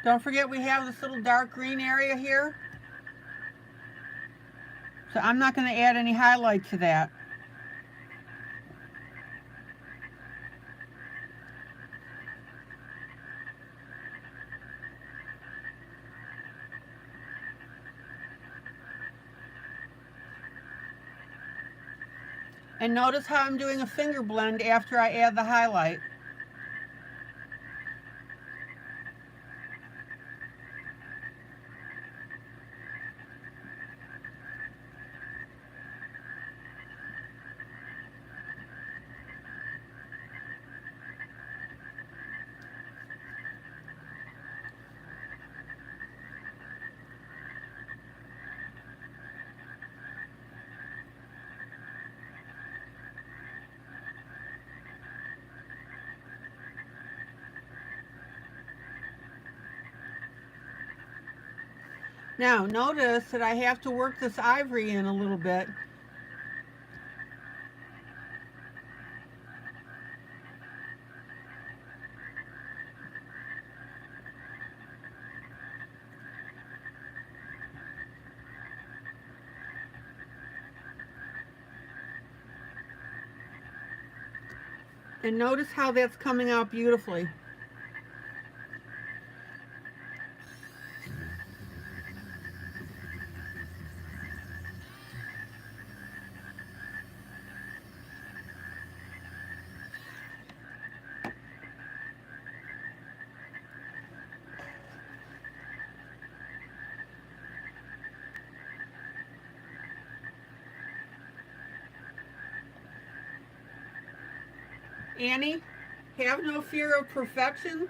Don't forget we have this little dark green area here. So I'm not going to add any highlight to that. And notice how I'm doing a finger blend after I add the highlight. Now notice that I have to work this ivory in a little bit. And notice how that's coming out beautifully. Annie, have no fear of perfection.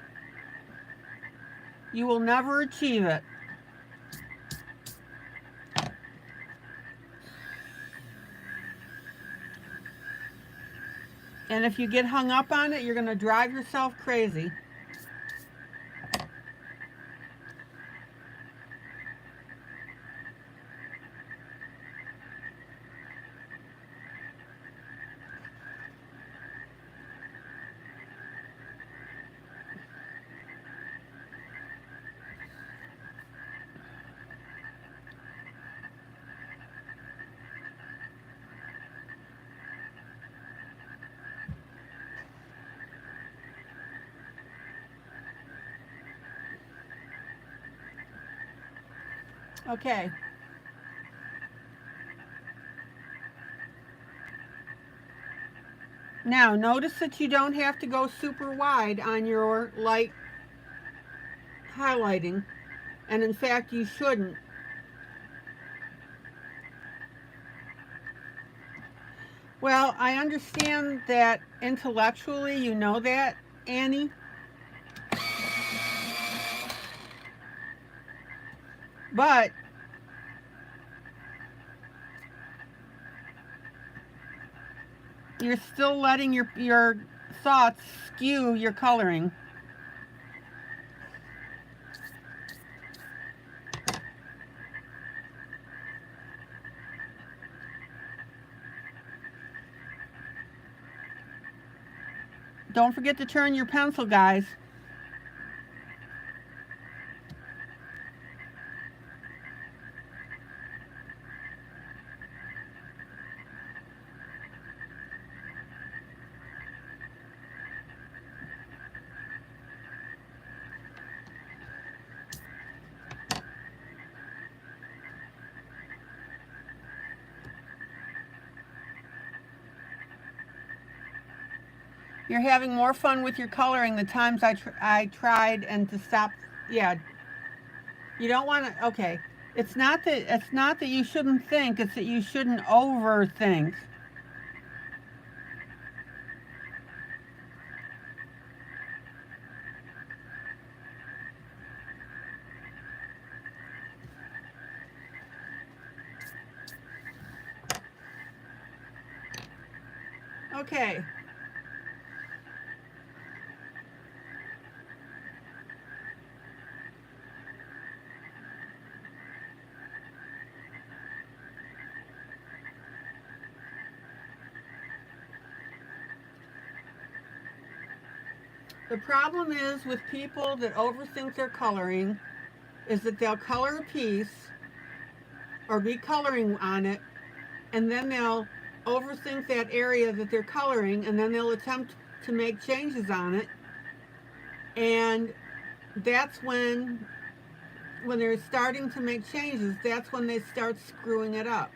You will never achieve it. And if you get hung up on it, you're going to drive yourself crazy. Okay. Now, notice that you don't have to go super wide on your light highlighting. And in fact, you shouldn't. Well, I understand that intellectually you know that, Annie. But you're still letting your thoughts skew your coloring. Don't forget to turn your pencil, guys. You're having more fun with your coloring the times I tried and to stop. Yeah, you don't want to. Okay, it's not that you shouldn't think. It's that you shouldn't overthink. Okay. The problem is with people that overthink their coloring is that they'll color a piece or be coloring on it, and then they'll overthink that area that they're coloring, and then they'll attempt to make changes on it. And that's when they're starting to make changes, that's when they start screwing it up.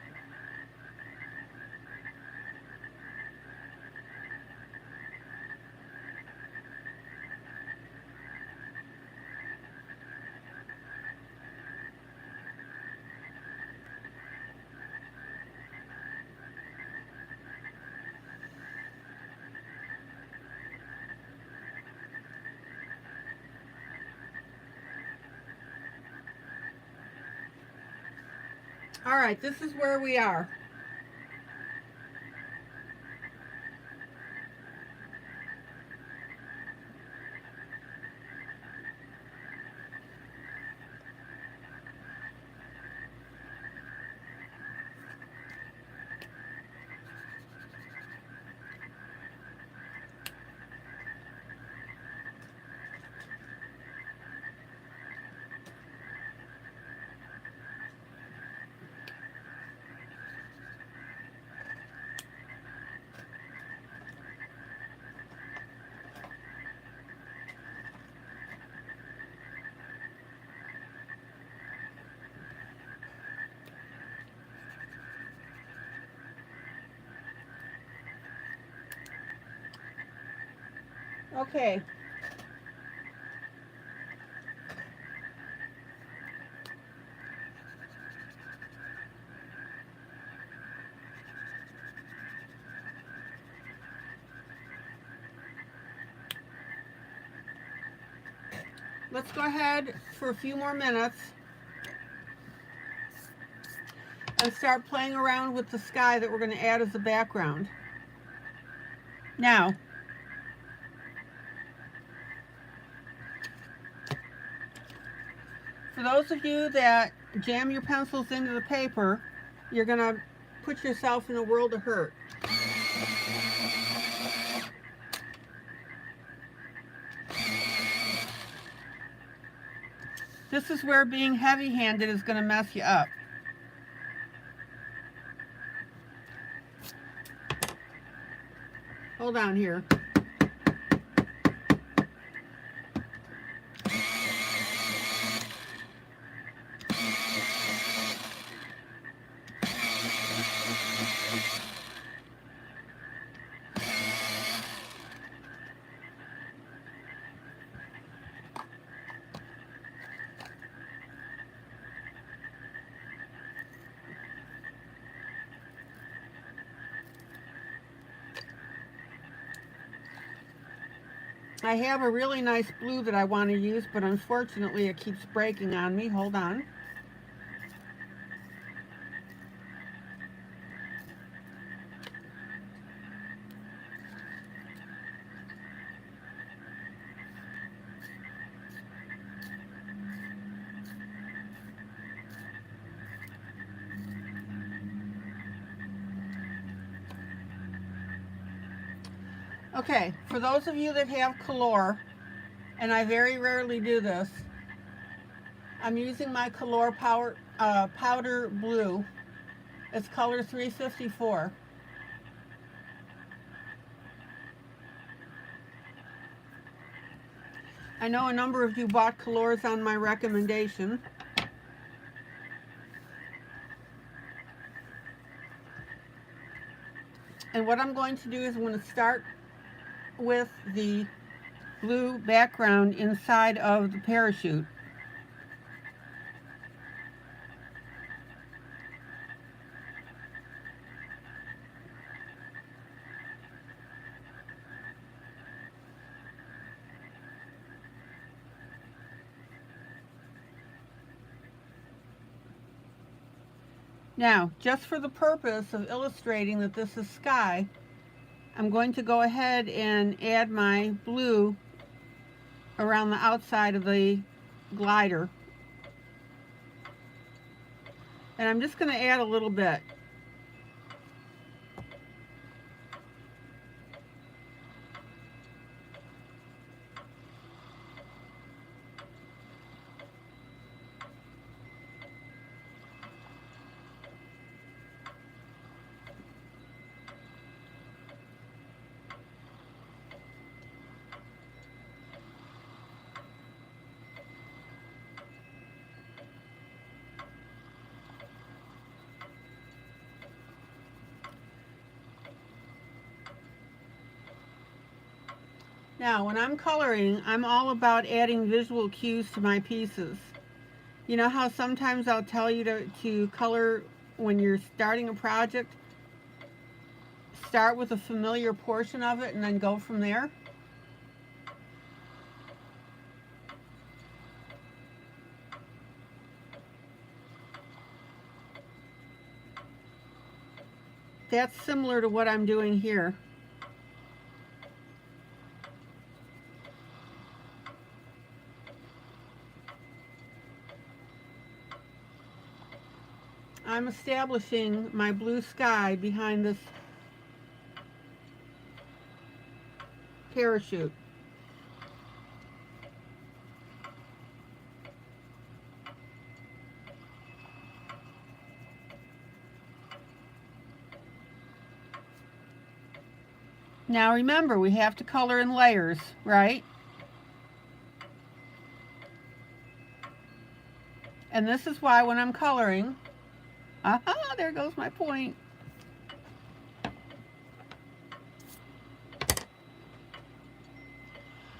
All right, this is where we are. Okay. let's go ahead for a few more minutes and start playing around with the sky that we're going to add as a background. Now, for those of you that jam your pencils into the paper, you're going to put yourself in a world of hurt. This is where being heavy-handed is going to mess you up. Hold on here. I have a really nice blue that I want to use, but unfortunately it keeps breaking on me. Hold on. Okay, for those of you that have color, and I very rarely do this, I'm using my color powder blue. It's color 354. I know a number of you bought colors on my recommendation. And what I'm going to do is I'm going to start with the blue background inside of the parachute. Now, just for the purpose of illustrating that this is sky, I'm going to go ahead and add my blue around the outside of the glider. And I'm just going to add a little bit. Now, when I'm coloring, I'm all about adding visual cues to my pieces. You know how sometimes I'll tell you to color when you're starting a project? Start with a familiar portion of it and then go from there. That's similar to what I'm doing here. I'm establishing my blue sky behind this parachute. Now remember, we have to color in layers, right? And this is why when I'm coloring, aha, there goes my point.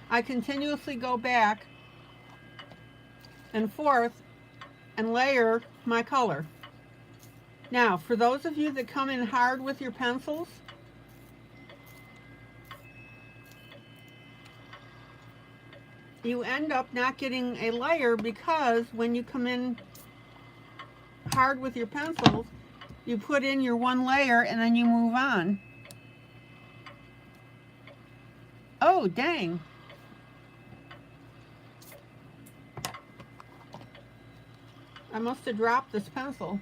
I continuously go back and forth and layer my color. Now, for those of you that come in hard with your pencils, you end up not getting a layer, because when you come in hard with your pencils, you put in your one layer and then you move on. Oh, dang. I must have dropped this pencil.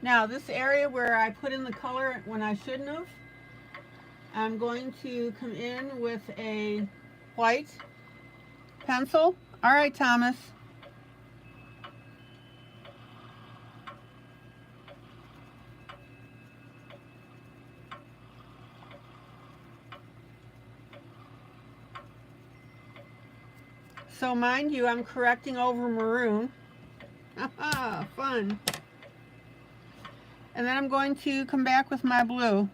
Now this area where I put in the color when I shouldn't have, I'm going to come in with a white pencil. All right, Thomas. So mind you, I'm correcting over maroon. Haha, fun. And then I'm going to come back with my blue.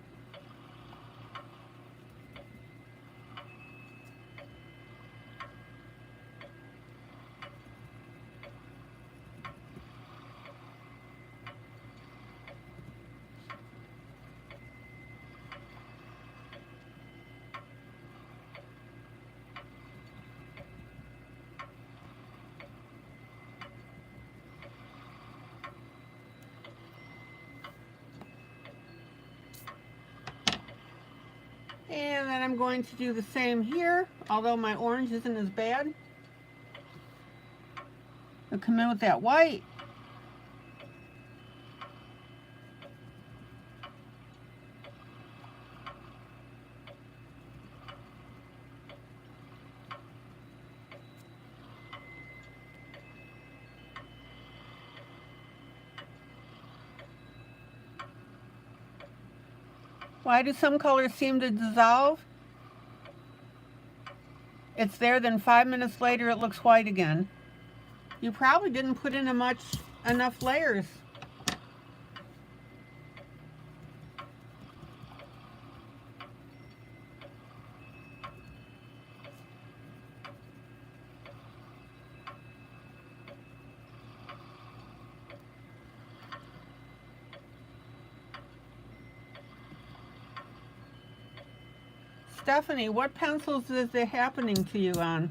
And then I'm going to do the same here, although my orange isn't as bad. I'll come in with that white. Why do some colors seem to dissolve? It's there, then 5 minutes later it looks white again. You probably didn't put in enough layers. Stephanie, what pencils is it happening to you on?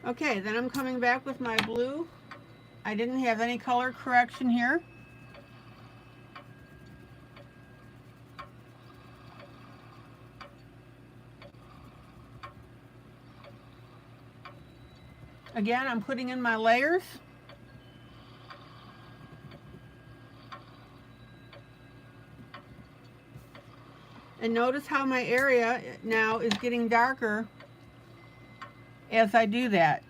Okay, then I'm coming back with my blue. I didn't have any color correction here. Again, I'm putting in my layers. And notice how my area now is getting darker as I do that.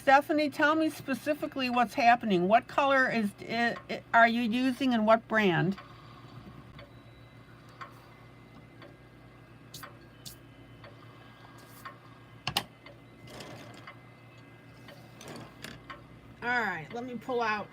Stephanie, tell me specifically what's happening. What color are you using and what brand? All right, let me pull out.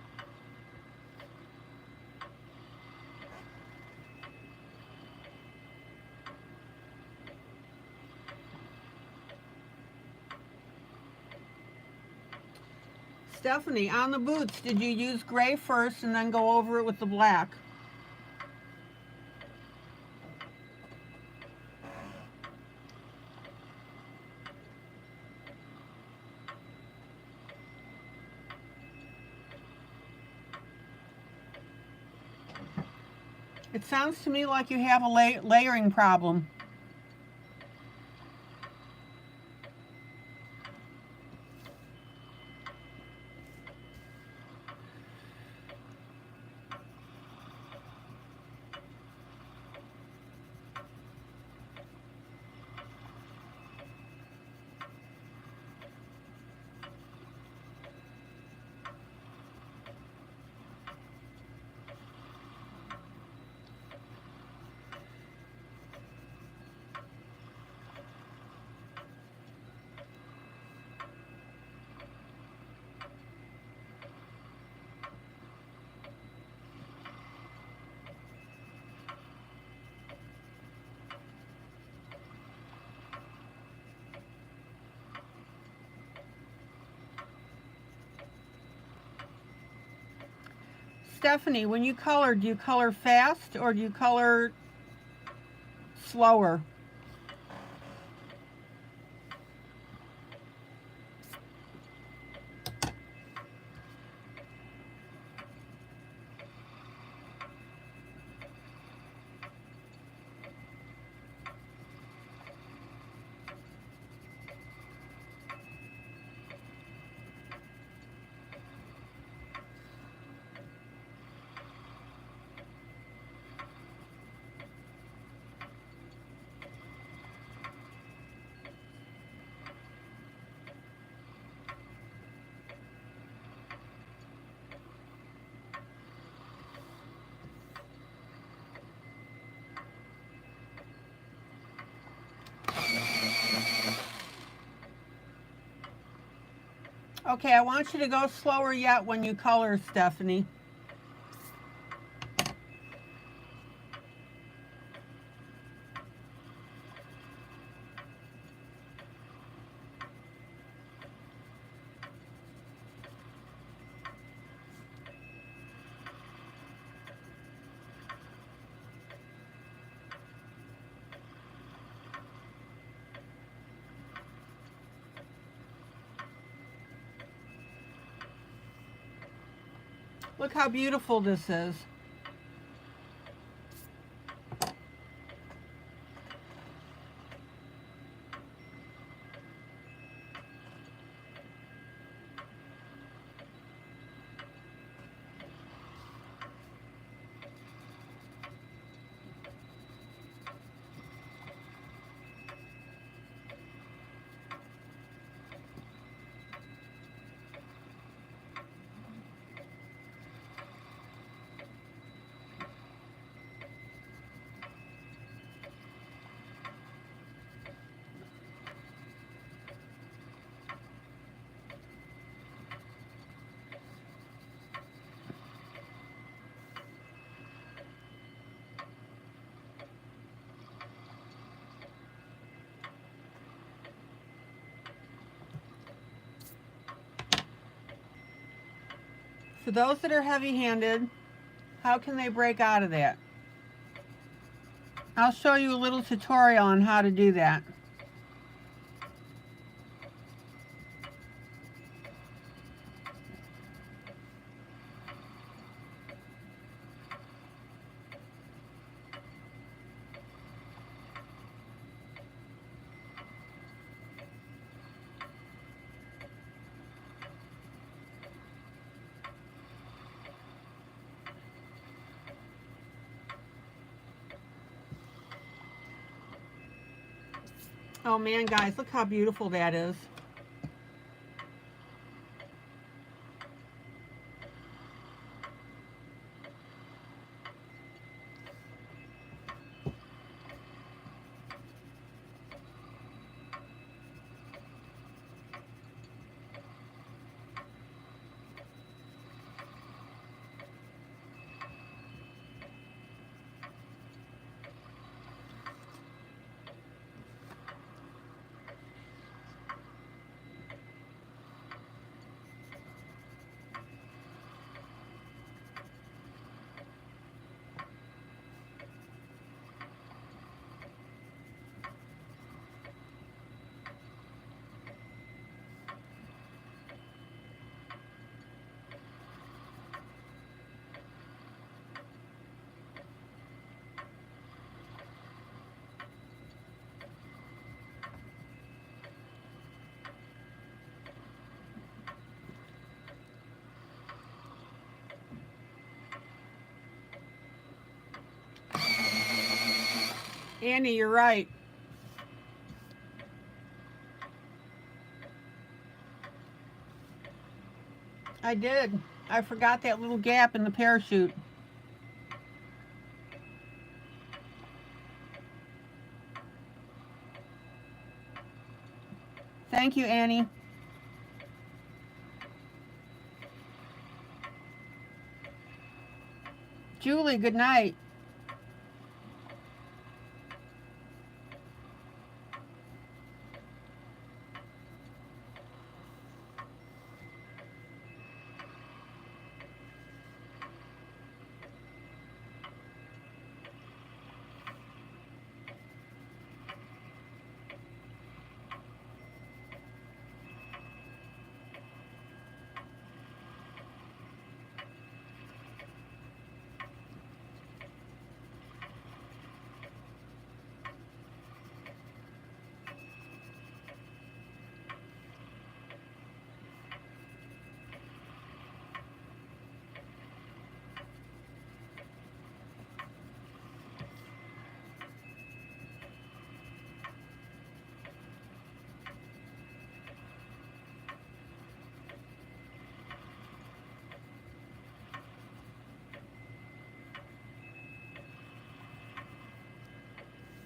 Stephanie, on the boots, did you use gray first and then go over it with the black? It sounds to me like you have a layering problem. Stephanie, when you color, do you color fast or do you color slower? Okay, I want you to go slower yet when you color, Stephanie. Look how beautiful this is. For those that are heavy-handed, how can they break out of that? I'll show you a little tutorial on how to do that. Oh man, guys, look how beautiful that is. Annie, you're right. I did. I forgot that little gap in the parachute. Thank you, Annie. Julie, good night.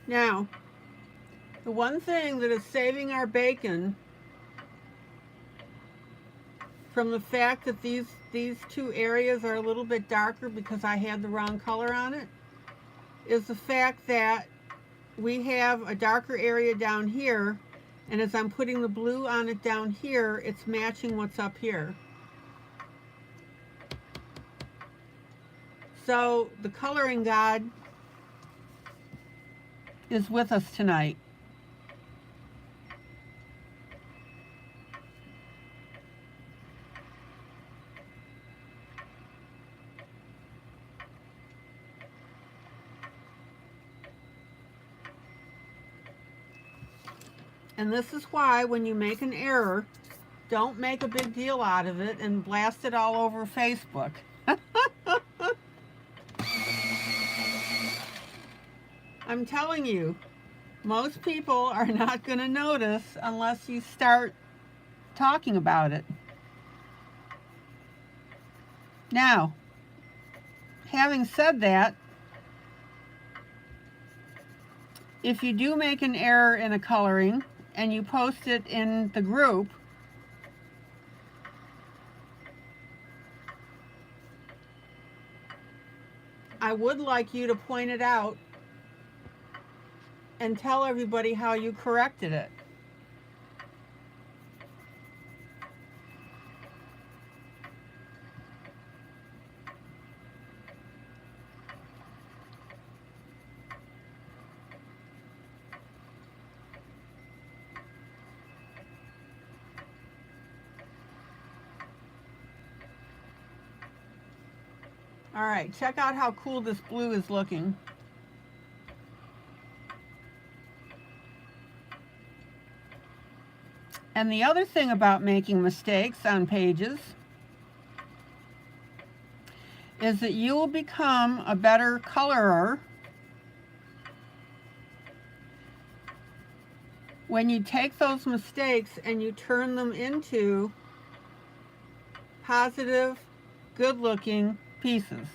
Now, the one thing that is saving our bacon from the fact that these two areas are a little bit darker because I had the wrong color on it is the fact that we have a darker area down here, and as I'm putting the blue on it down here, it's matching what's up here. So the coloring god is with us tonight. And this is why when you make an error, don't make a big deal out of it and blast it all over Facebook. I'm telling you, most people are not going to notice unless you start talking about it. Now, having said that, if you do make an error in a coloring and you post it in the group, I would like you to point it out and tell everybody how you corrected it. All right, check out how cool this blue is looking. And the other thing about making mistakes on pages is that you will become a better colorer when you take those mistakes and you turn them into positive, good-looking pieces.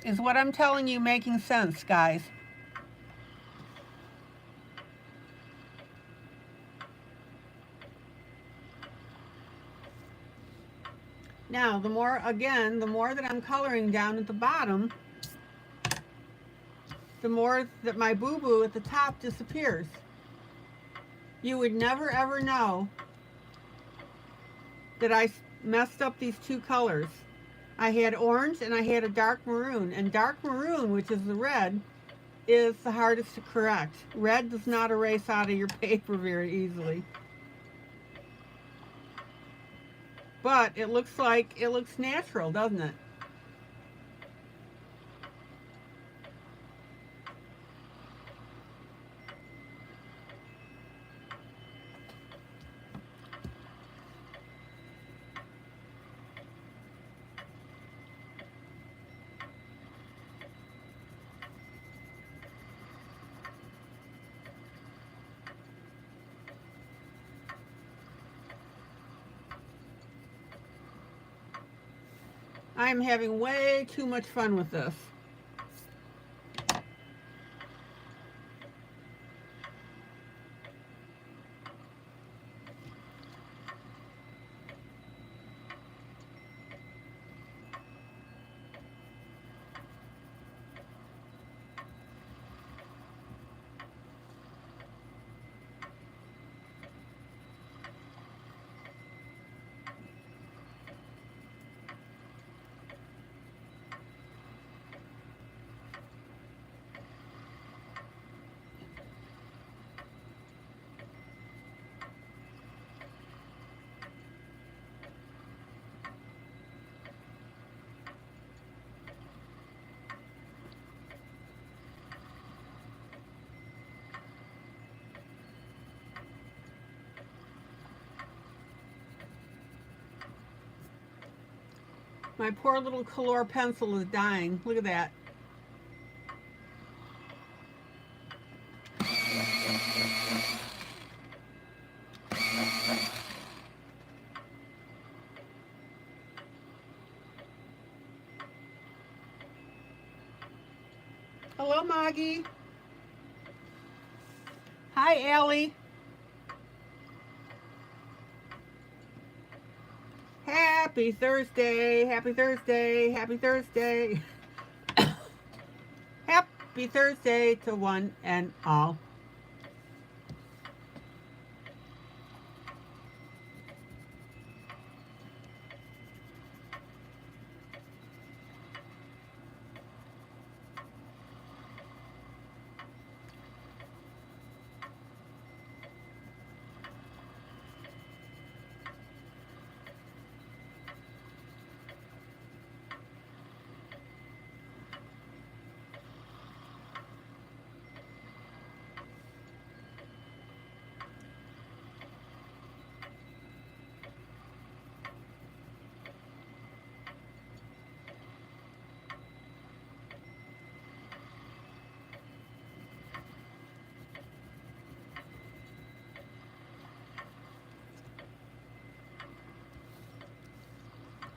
Is what I'm telling you making sense, guys? Now, the more that I'm coloring down at the bottom, the more that my boo-boo at the top disappears. You would never ever know that I messed up these two colors I had orange and I had a dark maroon. And dark maroon, which is the red, is the hardest to correct. Red does not erase out of your paper very easily. But it looks natural, doesn't it? I'm having way too much fun with this. My poor little color pencil is dying. Look at that. Hello, Maggie. Hi, Allie. Happy Thursday, happy Thursday, happy Thursday. Happy Thursday to one and all.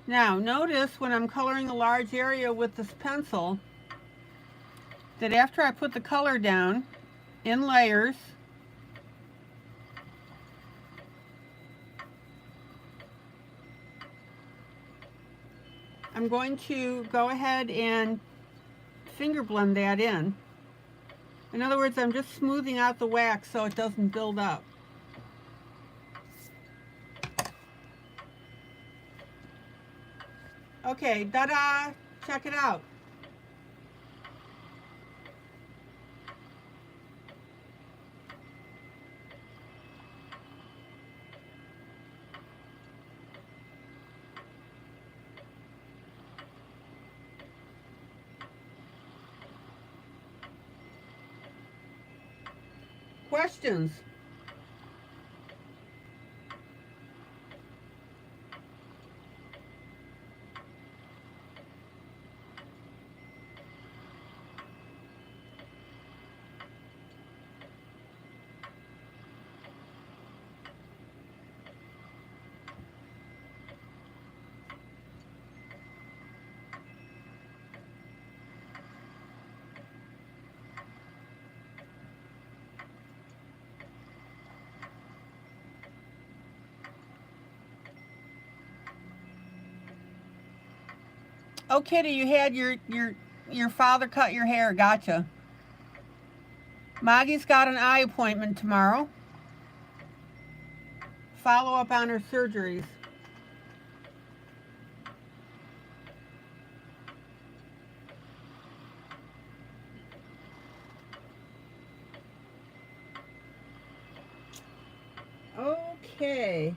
Now, notice when I'm coloring a large area with this pencil that after I put the color down in layers, I'm going to go ahead and finger blend that in. In other words, I'm just smoothing out the wax so it doesn't build up. Okay, ta-da! Check it out. Questions? Oh, Kitty, you had your father cut your hair. Gotcha. Maggie's got an eye appointment tomorrow. Follow up on her surgeries. Okay.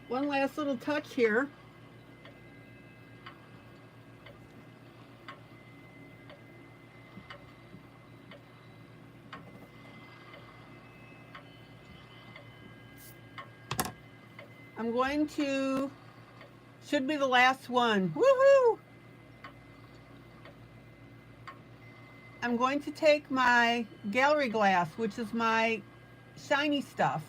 One last little touch here. I'm going to, should be the last one. Woohoo! I'm going to take my gallery glass, which is my shiny stuff.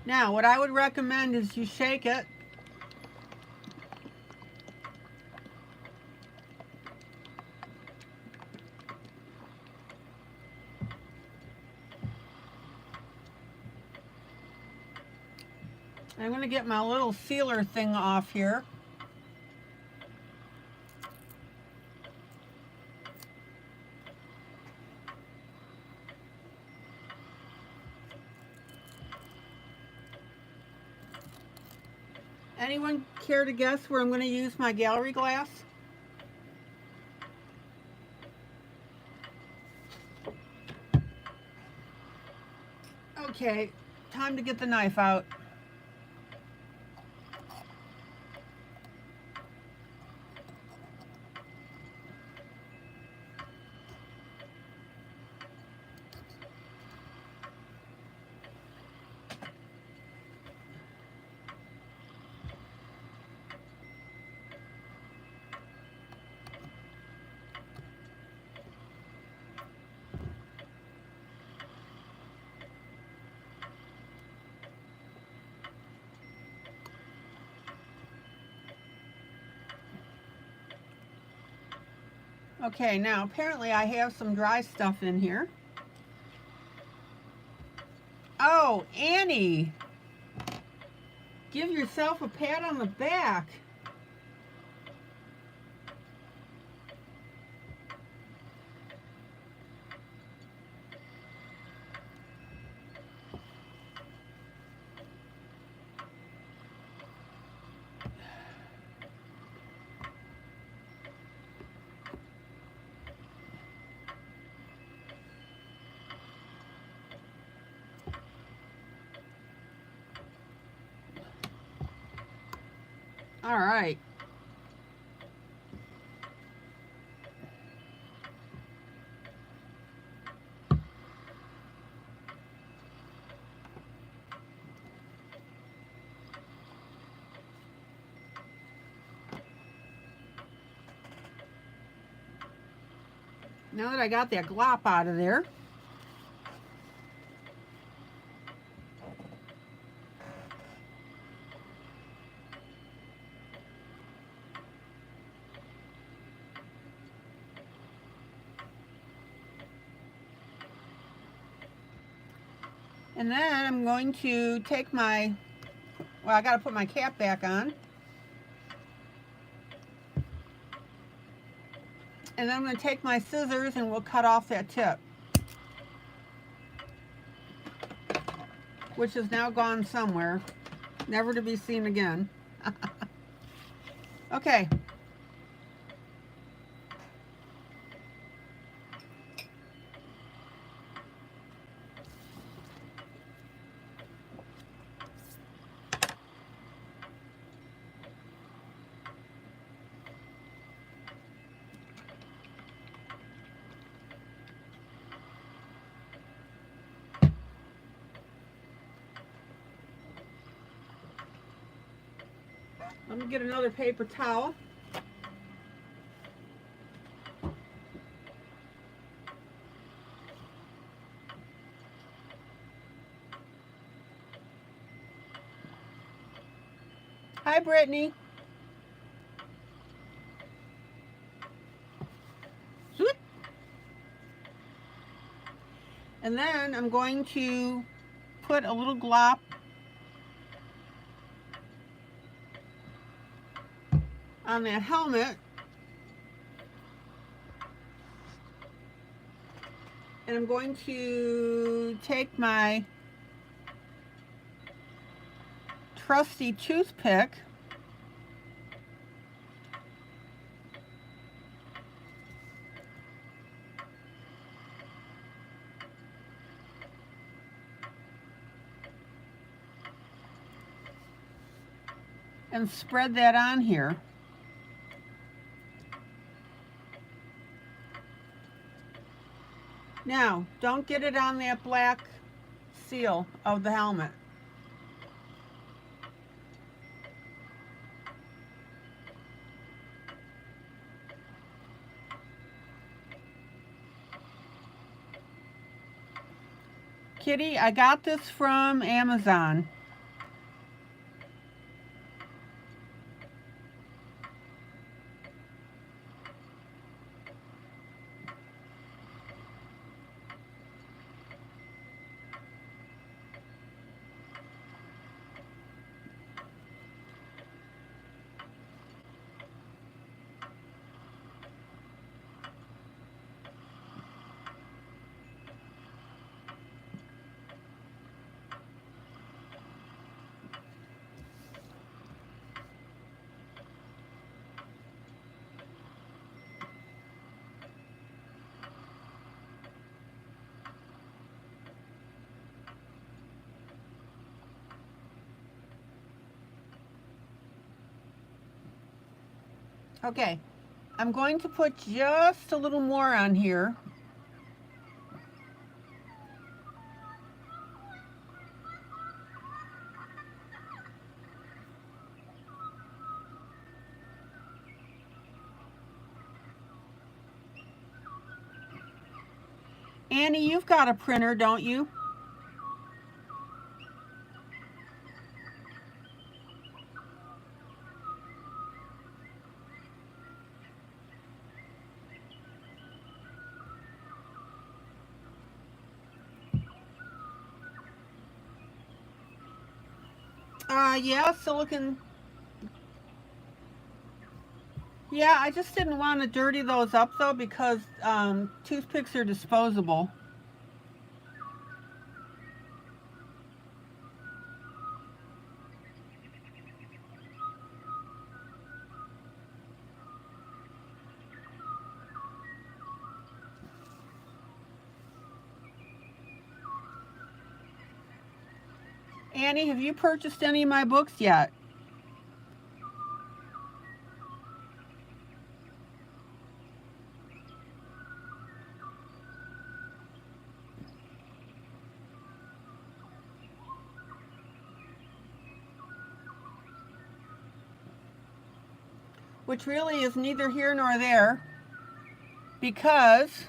Now, what I would recommend is you shake it. I'm going to get my little sealer thing off here. Anyone care to guess where I'm going to use my gallery glass? Okay, time to get the knife out. Okay, now apparently I have some dry stuff in here. Oh, Annie, give yourself a pat on the back. All right. Now that I got that glop out of there, and then I'm going to take my, well, I got to put my cap back on. And then I'm going to take my scissors and we'll cut off that tip, which is now gone somewhere, never to be seen again. Okay. Let me get another paper towel. Hi, Brittany. And then I'm going to put a little glop on that helmet. And I'm going to take my trusty toothpick and spread that on here. Now, don't get it on that black seal of the helmet. Kitty, I got this from Amazon. Okay, I'm going to put just a little more on here. Annie, you've got a printer, don't you? Yeah, silicone. Yeah, I just didn't want to dirty those up though because toothpicks are disposable. Annie, have you purchased any of my books yet? Which really is neither here nor there because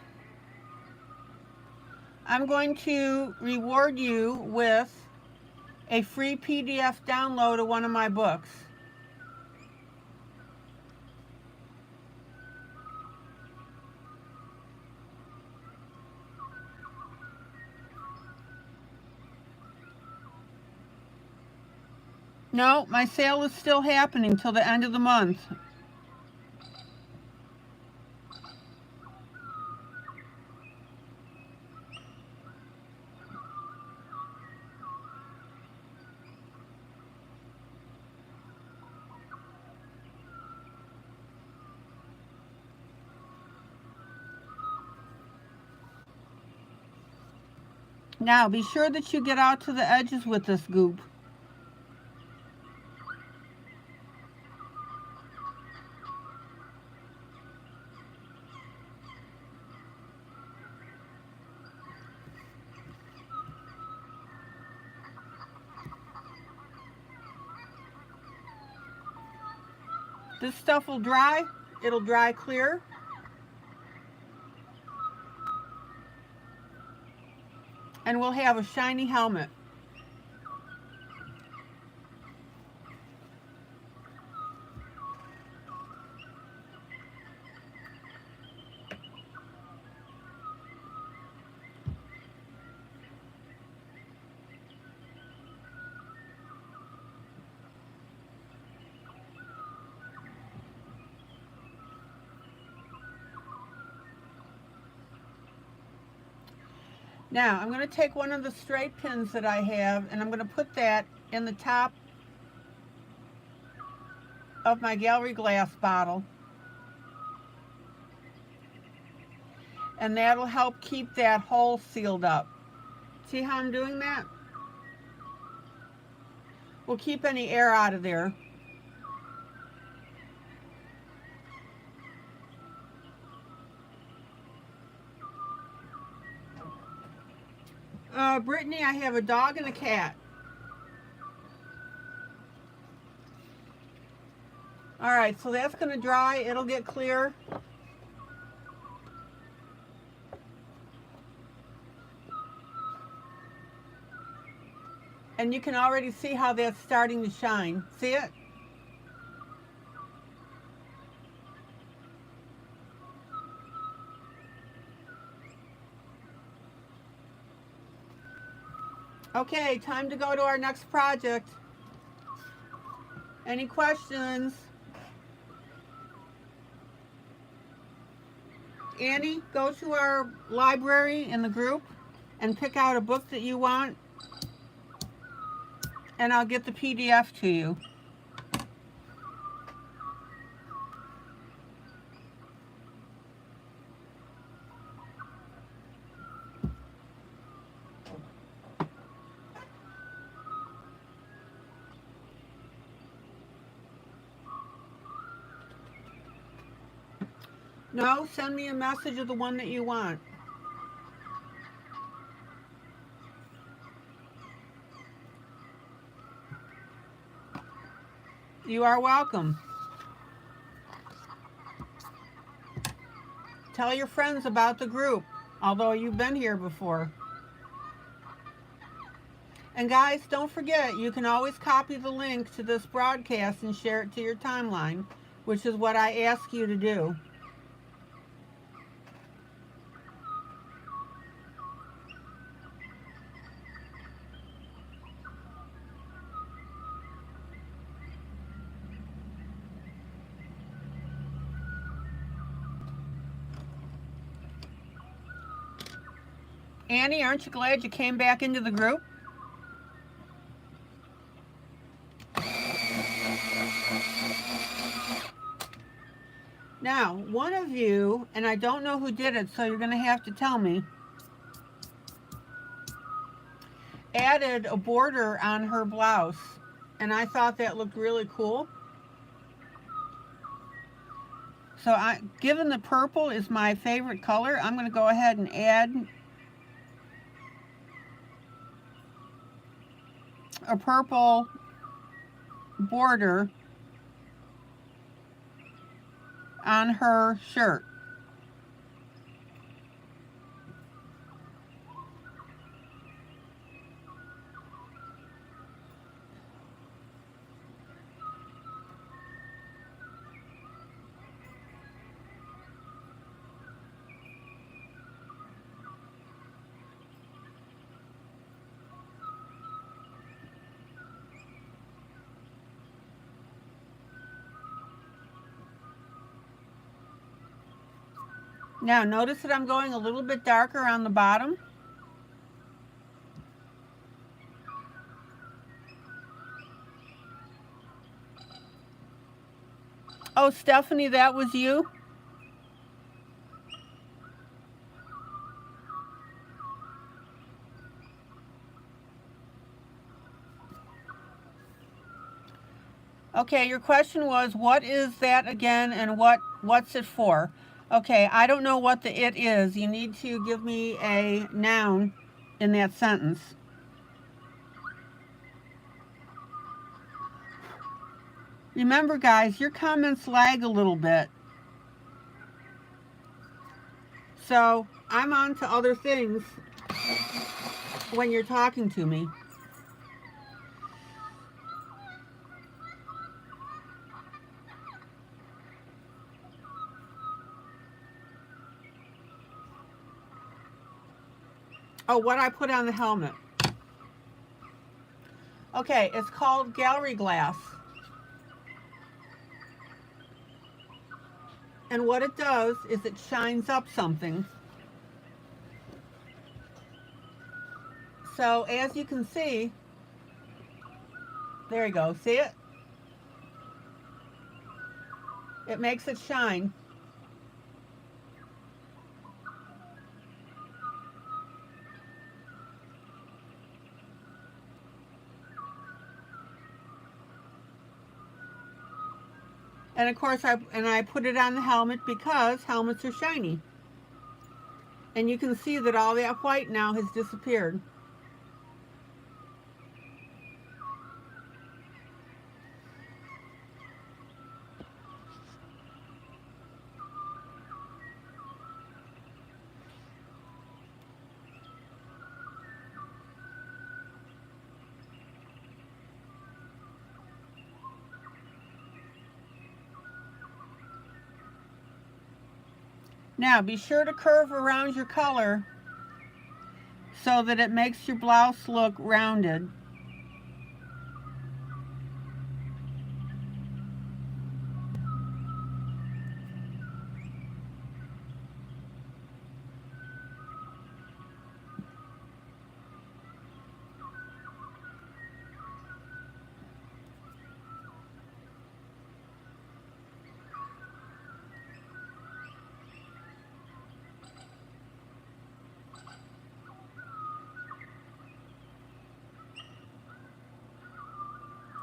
I'm going to reward you with a free PDF download of one of my books. No, my sale is still happening till the end of the month. Now, be sure that you get out to the edges with this goop. This stuff will dry. It'll dry clear. And we'll have a shiny helmet. Now I'm going to take one of the straight pins that I have and I'm going to put that in the top of my gallery glass bottle, and that'll help keep that hole sealed up. See how I'm doing that? We'll keep any air out of there. Brittany, I have a dog and a cat. All right, so that's going to dry. It'll get clear. And you can already see how that's starting to shine. See it? Okay, time to go to our next project. Any questions? Annie, go to our library in the group and pick out a book that you want, and I'll get the PDF to you. No, send me a message of the one that you want. You are welcome. Tell your friends about the group, although you've been here before. And guys, don't forget, you can always copy the link to this broadcast and share it to your timeline, which is what I ask you to do. Annie, aren't you glad you came back into the group? Now, one of you, and I don't know who did it, so you're going to have to tell me, added a border on her blouse, and I thought that looked really cool. So given the purple is my favorite color, I'm going to go ahead and add a purple border on her shirt. Now notice that I'm going a little bit darker on the bottom. Oh, Stephanie, that was you? Okay, your question was, what is that again, and what's it for? Okay, I don't know what the it is. You need to give me a noun in that sentence. Remember, guys, your comments lag a little bit. So I'm on to other things when you're talking to me. Oh, what I put on the helmet. Okay, it's called gallery glass. And what it does is it shines up something. So as you can see, there you go, see it? It makes it shine. And of course I put it on the helmet because helmets are shiny. And you can see that all that white now has disappeared. Now be sure to curve around your color so that it makes your blouse look rounded.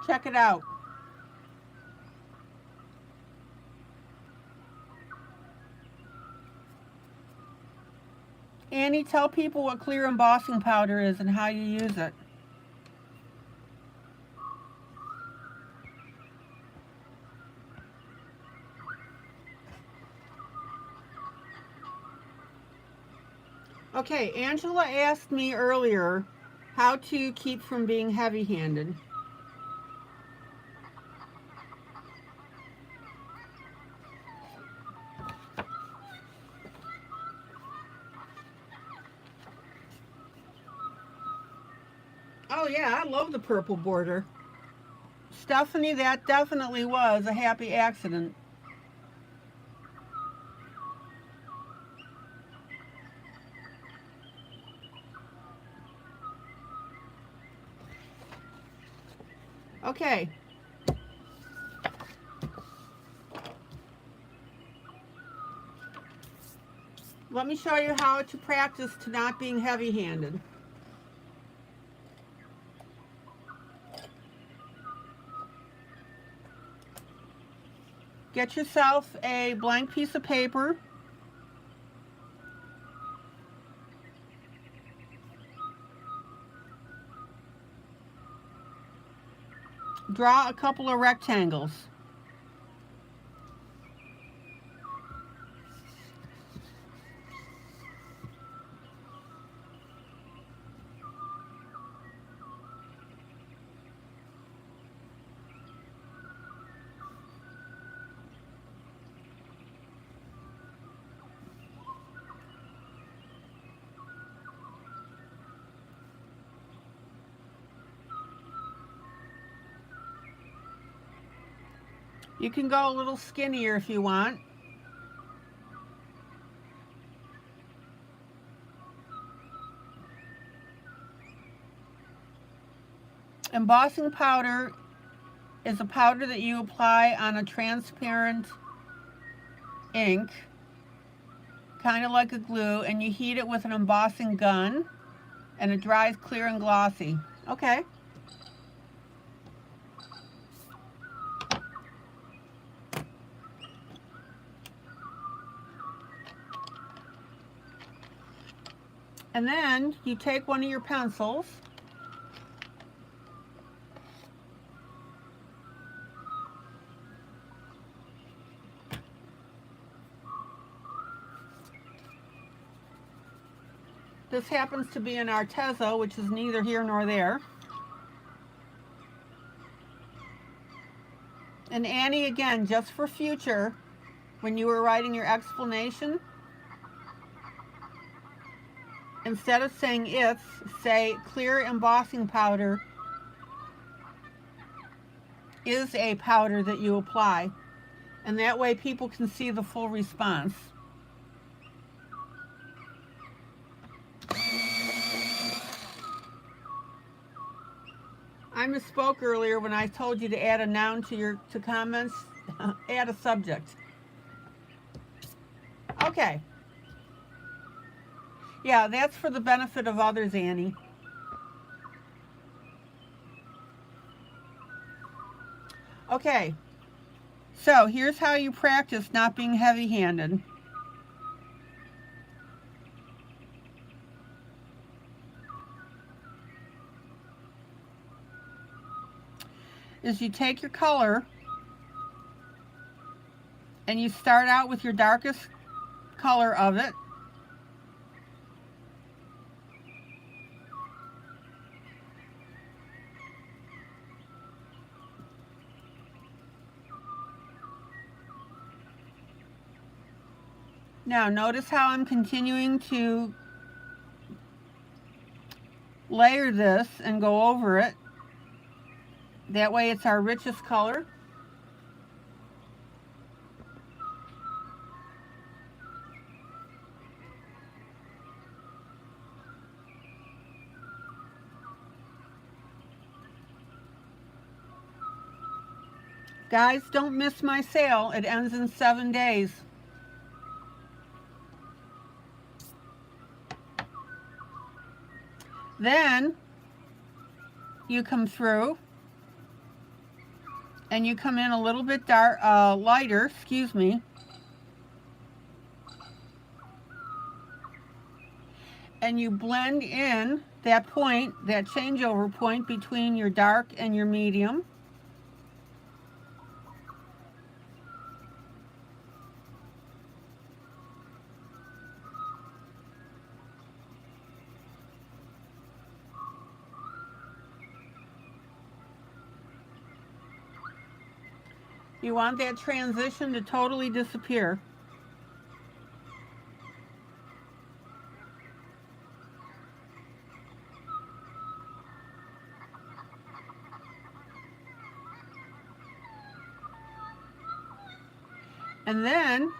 Check it out. Annie, tell people what clear embossing powder is and how you use it. Okay, Angela asked me earlier how to keep from being heavy-handed. Oh yeah, I love the purple border. Stephanie, that definitely was a happy accident. Okay. Let me show you how to practice to not being heavy-handed. Get yourself a blank piece of paper. Draw a couple of rectangles. You can go a little skinnier if you want. Embossing powder is a powder that you apply on a transparent ink, kind of like a glue, and you heat it with an embossing gun, and it dries clear and glossy. Okay. And then you take one of your pencils This happens to be an Arteza, which is neither here nor there. And Annie, again, just for future, when you were writing your explanation, instead of saying it's, say clear embossing powder is a powder that you apply. And that way people can see the full response. misspoke earlier when I told you to add a noun to comments. Add a subject. Okay. Yeah, that's for the benefit of others, Annie. Okay. So here's how you practice not being heavy-handed. Is you take your color and you start out with your darkest color of it. Now notice how I'm continuing to layer this and go over it. That way it's our richest color. Guys, don't miss my sale. It ends in 7 days. Then you come through and you come in a little bit lighter, excuse me. And you blend in that point, that changeover point between your dark and your medium. You want that transition to totally disappear. And then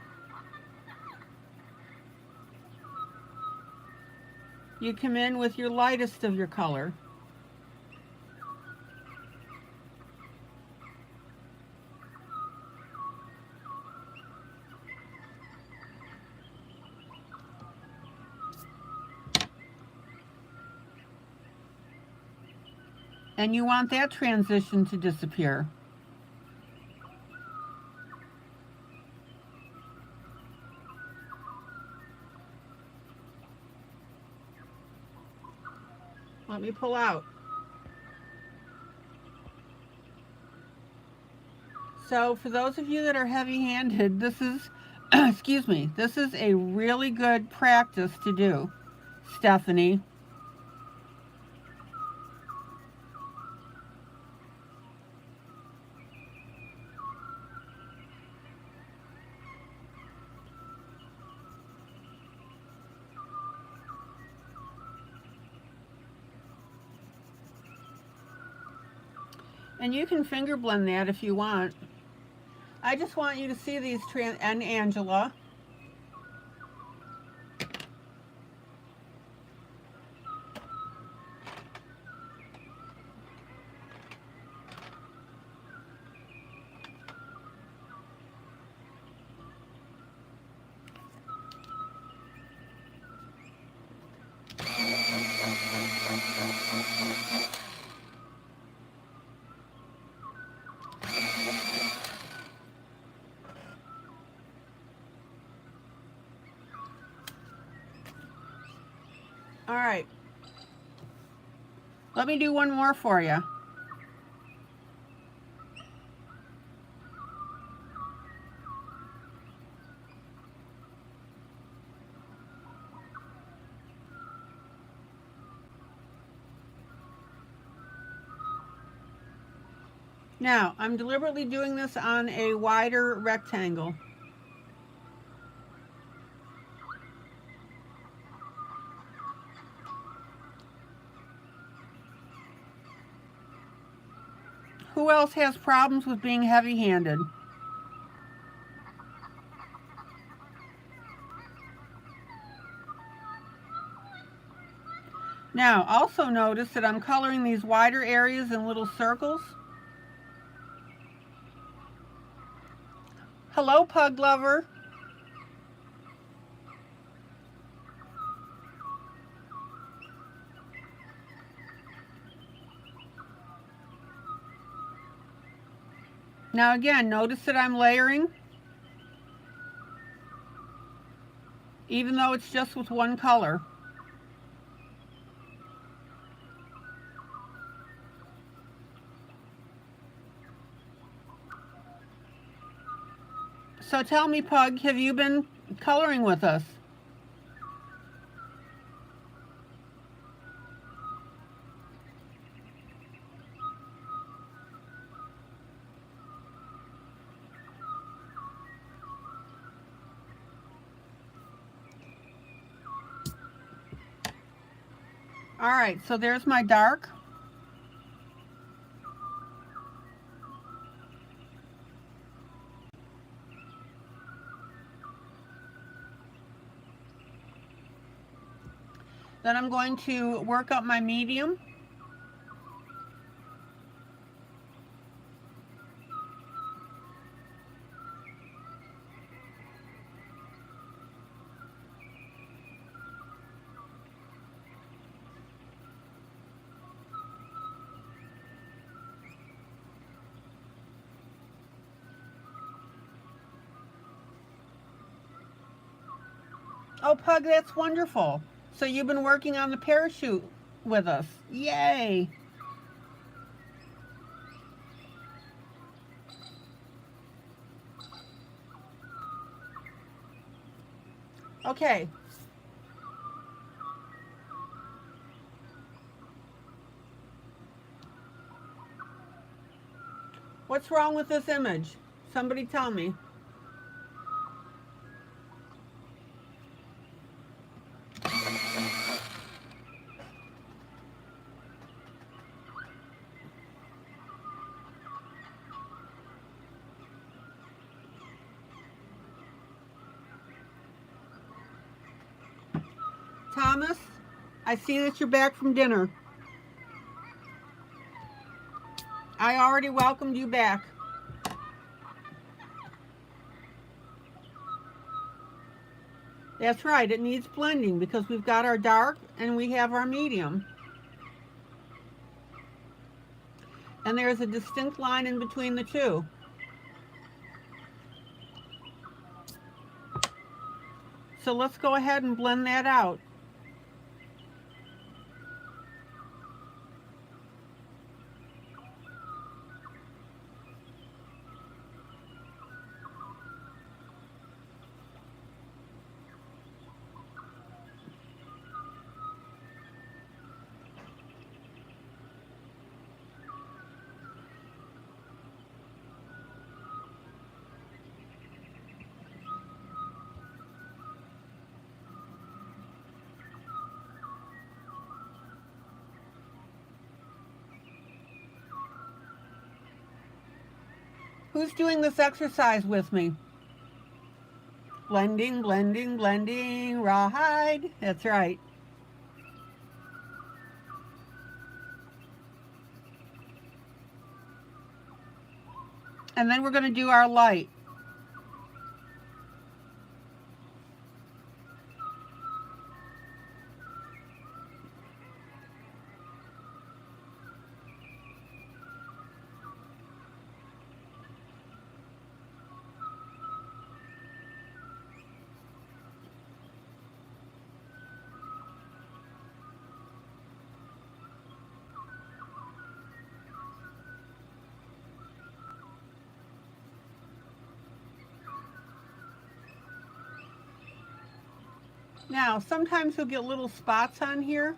you come in with your lightest of your color. And you want that transition to disappear. Let me pull out. So for those of you that are heavy-handed, this is, excuse me, this is a really good practice to do, Stephanie. And you can finger blend that if you want. I just want you to see these and Angela. All right. Let me do one more for you. Now, I'm deliberately doing this on a wider rectangle. Who else has problems with being heavy-handed? Now, also notice that I'm coloring these wider areas in little circles. Hello, pug lover. Now again, notice that I'm layering, even though it's just with one color. So tell me, Pug, have you been coloring with us? All right, so there's my dark. Then I'm going to work up my medium. Oh, Pug, that's wonderful. So you've been working on the parachute with us. Yay! Okay. What's wrong with this image? Somebody tell me. Thomas, I see that you're back from dinner. I already welcomed you back. That's right, it needs blending because we've got our dark and we have our medium. And there's a distinct line in between the two. So let's go ahead and blend that out. Who's doing this exercise with me? Blending, blending, blending, rawhide. That's right. And then we're going to do our light. Now, sometimes you'll get little spots on here.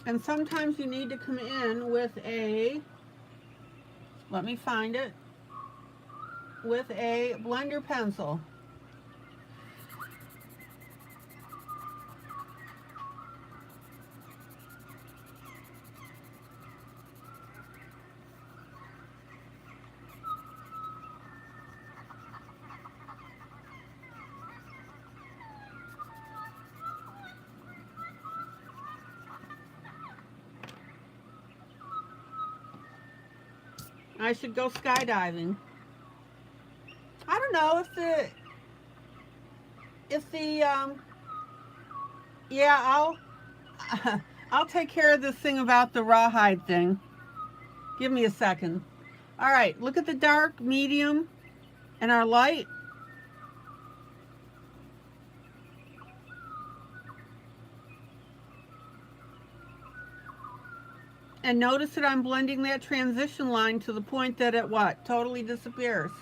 And sometimes you need to come in with a, let me find it, with a blender pencil. I should go skydiving. I don't know if the yeah, I'll take care of this thing about the rawhide thing. Give me a second. All right, look at the dark, medium, and our light. And notice that I'm blending that transition line to the point that it what? Totally disappears.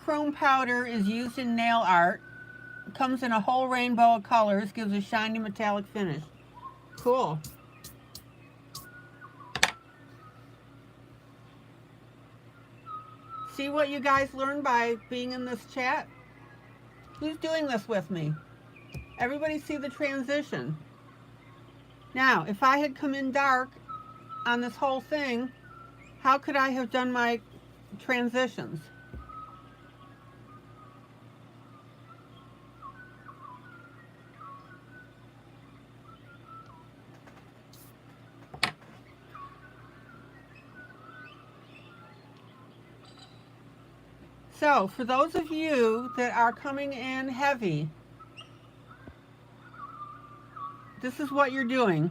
Chrome powder is used in nail art. It comes in a whole rainbow of colors, gives a shiny metallic finish. Cool. See what you guys learned by being in this chat? Who's doing this with me? Everybody see the transition. Now, if I had come in dark on this whole thing, how could I have done my transitions? So, for those of you that are coming in heavy, this is what you're doing.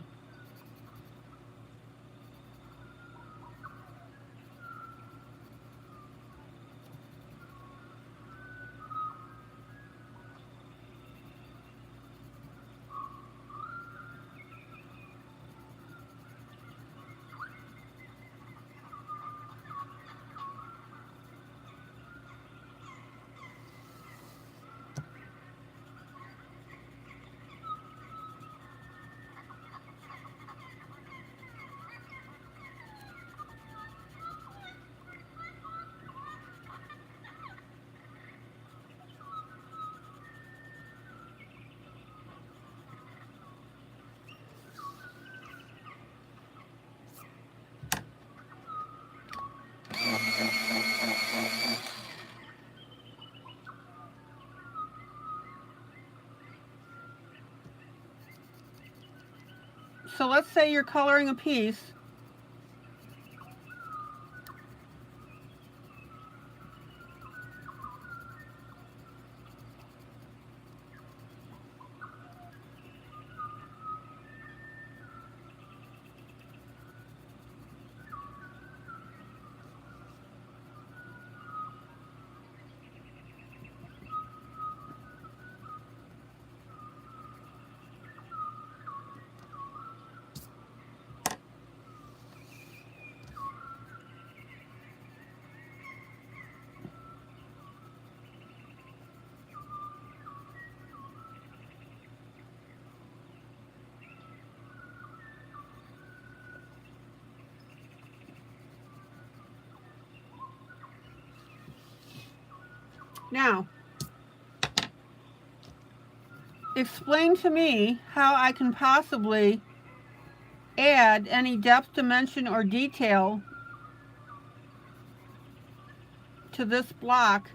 So let's say you're coloring a piece. Now, explain to me how I can possibly add any depth, dimension, or detail to this block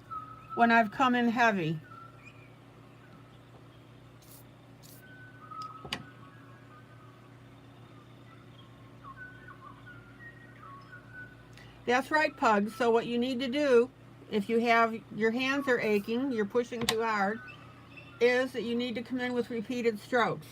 when I've come in heavy. That's right, Pug. So what you need to do, if you have, your hands are aching, you're pushing too hard, is that you need to come in with repeated strokes.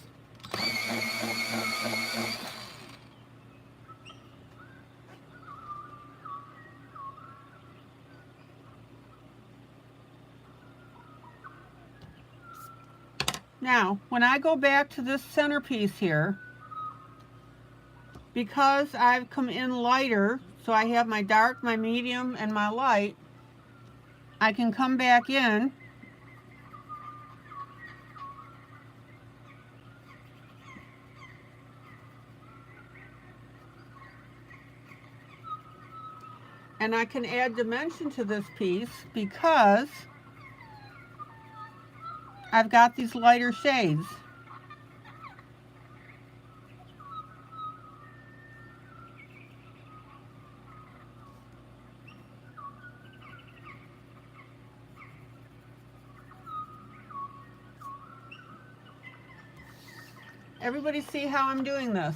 Now, when I go back to this centerpiece here, because I've come in lighter, so I have my dark, my medium, and my light, I can come back in And I can add dimension to this piece because I've got these lighter shades. Everybody see how I'm doing this?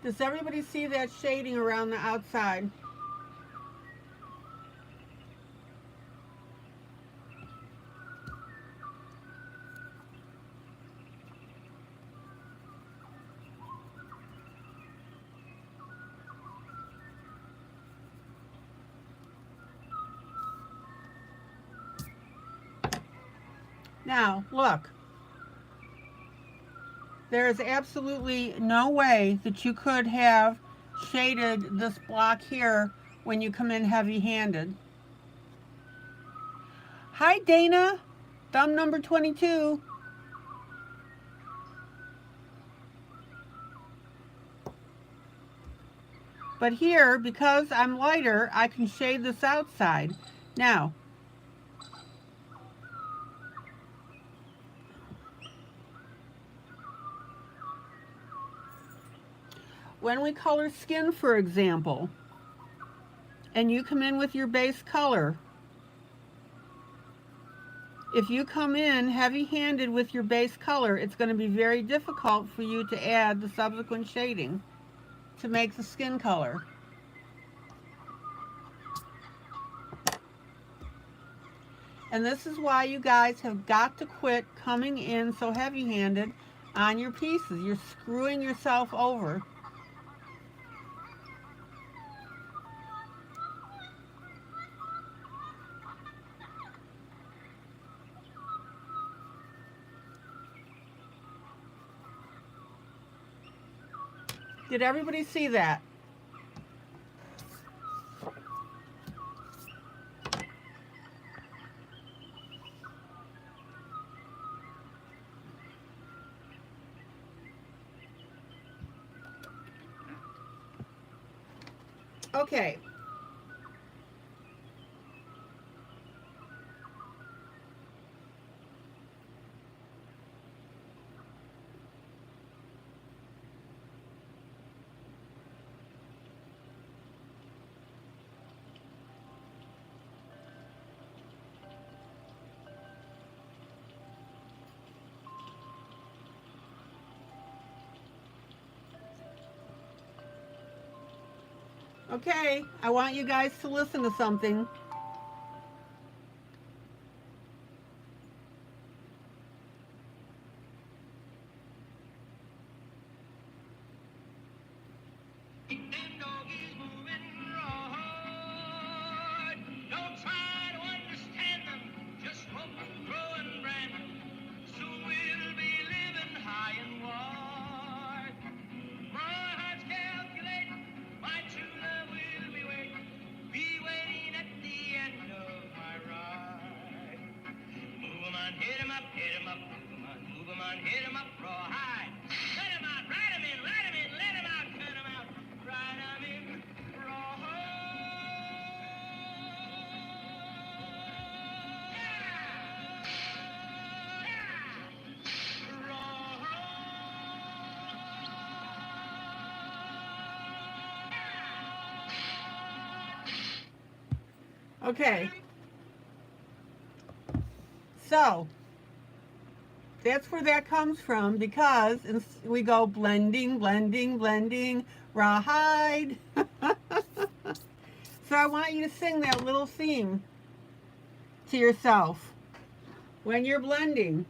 Does everybody see that shading around the outside? Now, look. There is absolutely no way that you could have shaded this block here when you come in heavy-handed. Hi, Dana. Thumb number 22. But here, because I'm lighter, I can shade this outside. Now, when we color skin, for example, and you come in with your base color, if you come in heavy-handed with your base color, it's going to be very difficult for you to add the subsequent shading to make the skin color. And this is why you guys have got to quit coming in so heavy-handed on your pieces. You're screwing yourself over. Did everybody see that? Okay. Okay, I want you guys to listen to something. Okay. So, that's where that comes from, because we go blending, blending, blending, rawhide. So I want you to sing that little theme. to yourself when you're blending.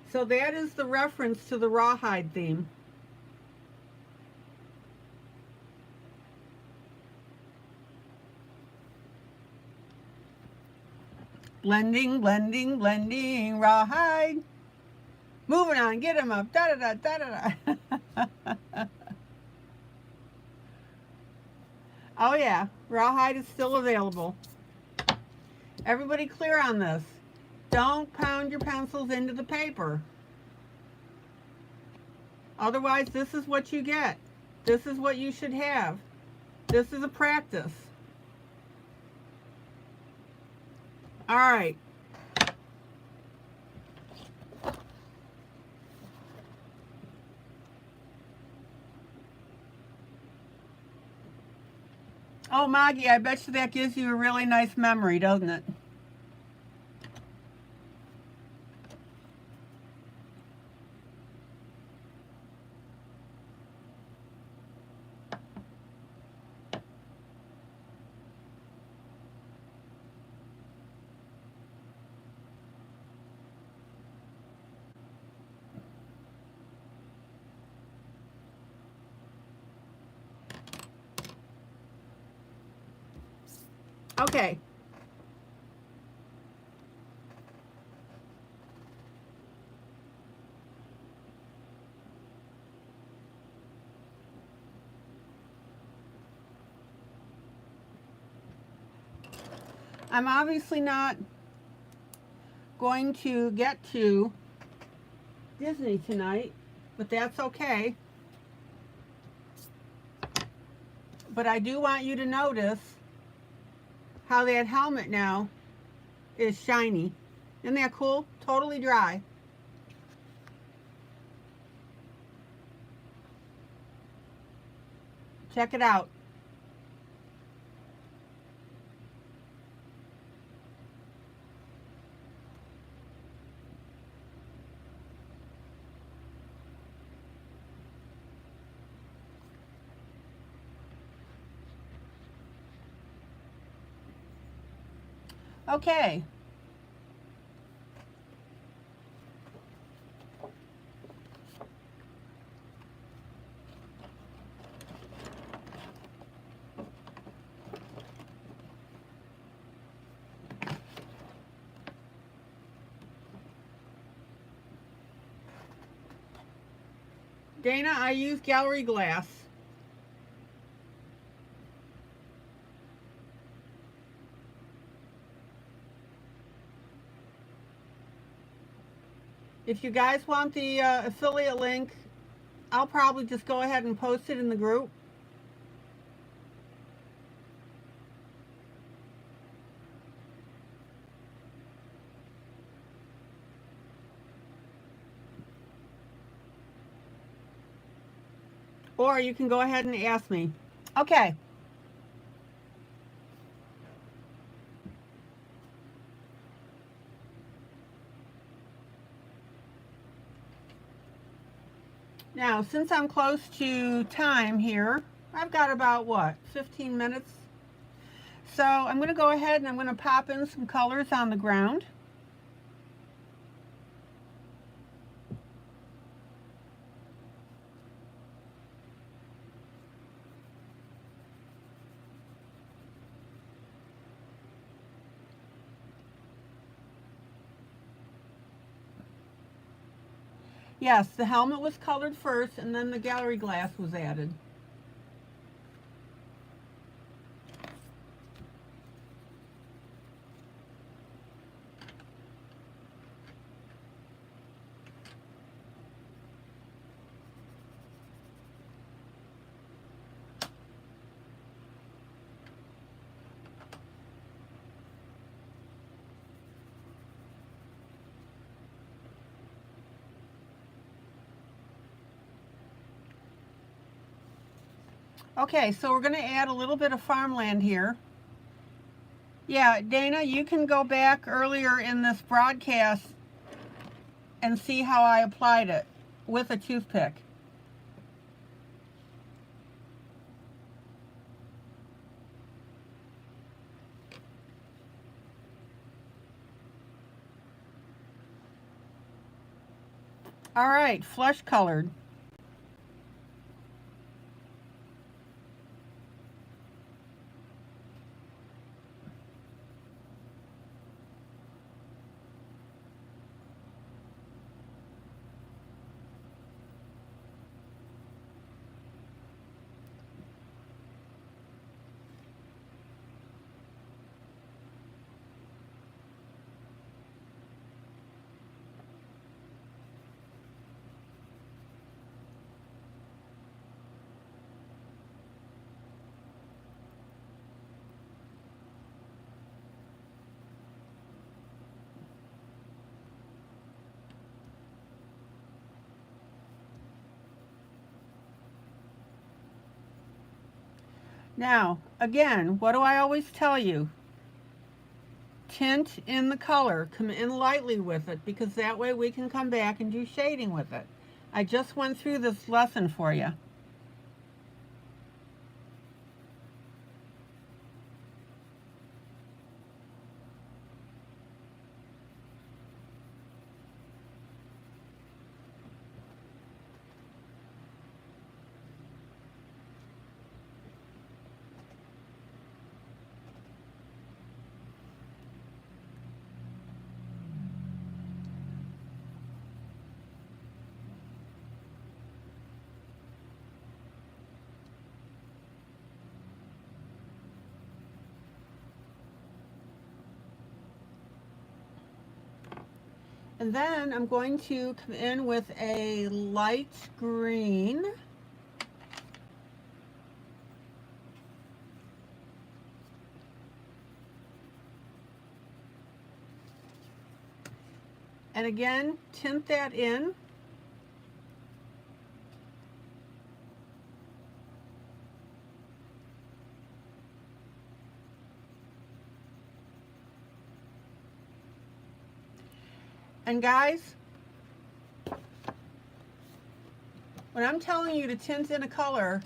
So that is the reference to the rawhide theme. Blending, blending, blending, rawhide. Moving on, get him up. Da da da da da da. Oh yeah, rawhide is still available. Everybody clear on this. Don't pound your pencils into the paper. Otherwise, this is what you get. This is what you should have. This is a practice. All right. Oh, Maggie, I bet you that gives you a really nice memory, doesn't it? Okay. I'm obviously not going to get to Disney tonight, but that's okay. But I do want you to notice how that helmet now is shiny. Isn't that cool? Totally dry. Check it out. Okay. Dana, I use gallery glass. If you guys want the affiliate link, I'll probably just go ahead and post it in the group. Or you can go ahead and ask me. Okay. Now, since I'm close to time here, I've got about, what, 15 minutes? So I'm going to go ahead and I'm going to pop in some colors on the ground. Yes, the helmet was colored first and then the gallery glass was added. Okay, so we're going to add a little bit of farmland here. Yeah, Dana, you can go back earlier in this broadcast and see how I applied it with a toothpick. All right, flesh colored. Now, again, what do I always tell you? Tint in the color, come in lightly with it, because that way we can come back and do shading with it. I just went through this lesson for you. And then I'm going to come in with a light green. And again, tint that in. And guys, when I'm telling you to tint in a color,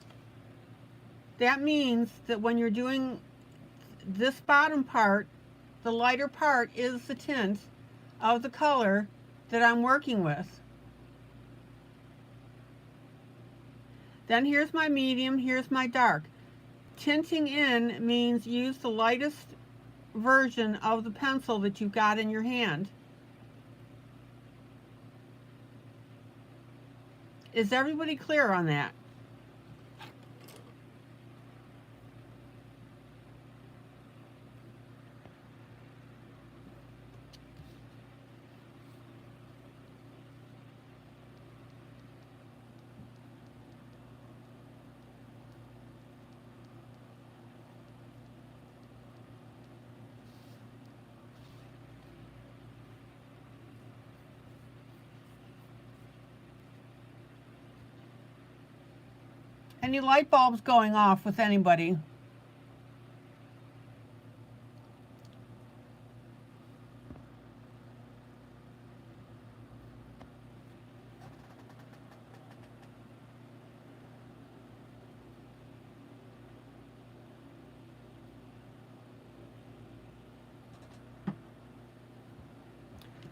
that means that when you're doing this bottom part, the lighter part is the tint of the color that I'm working with. Then here's my medium, here's my dark. Tinting in means use the lightest version of the pencil that you've got in your hand. Is everybody clear on that? Any light bulbs going off with anybody?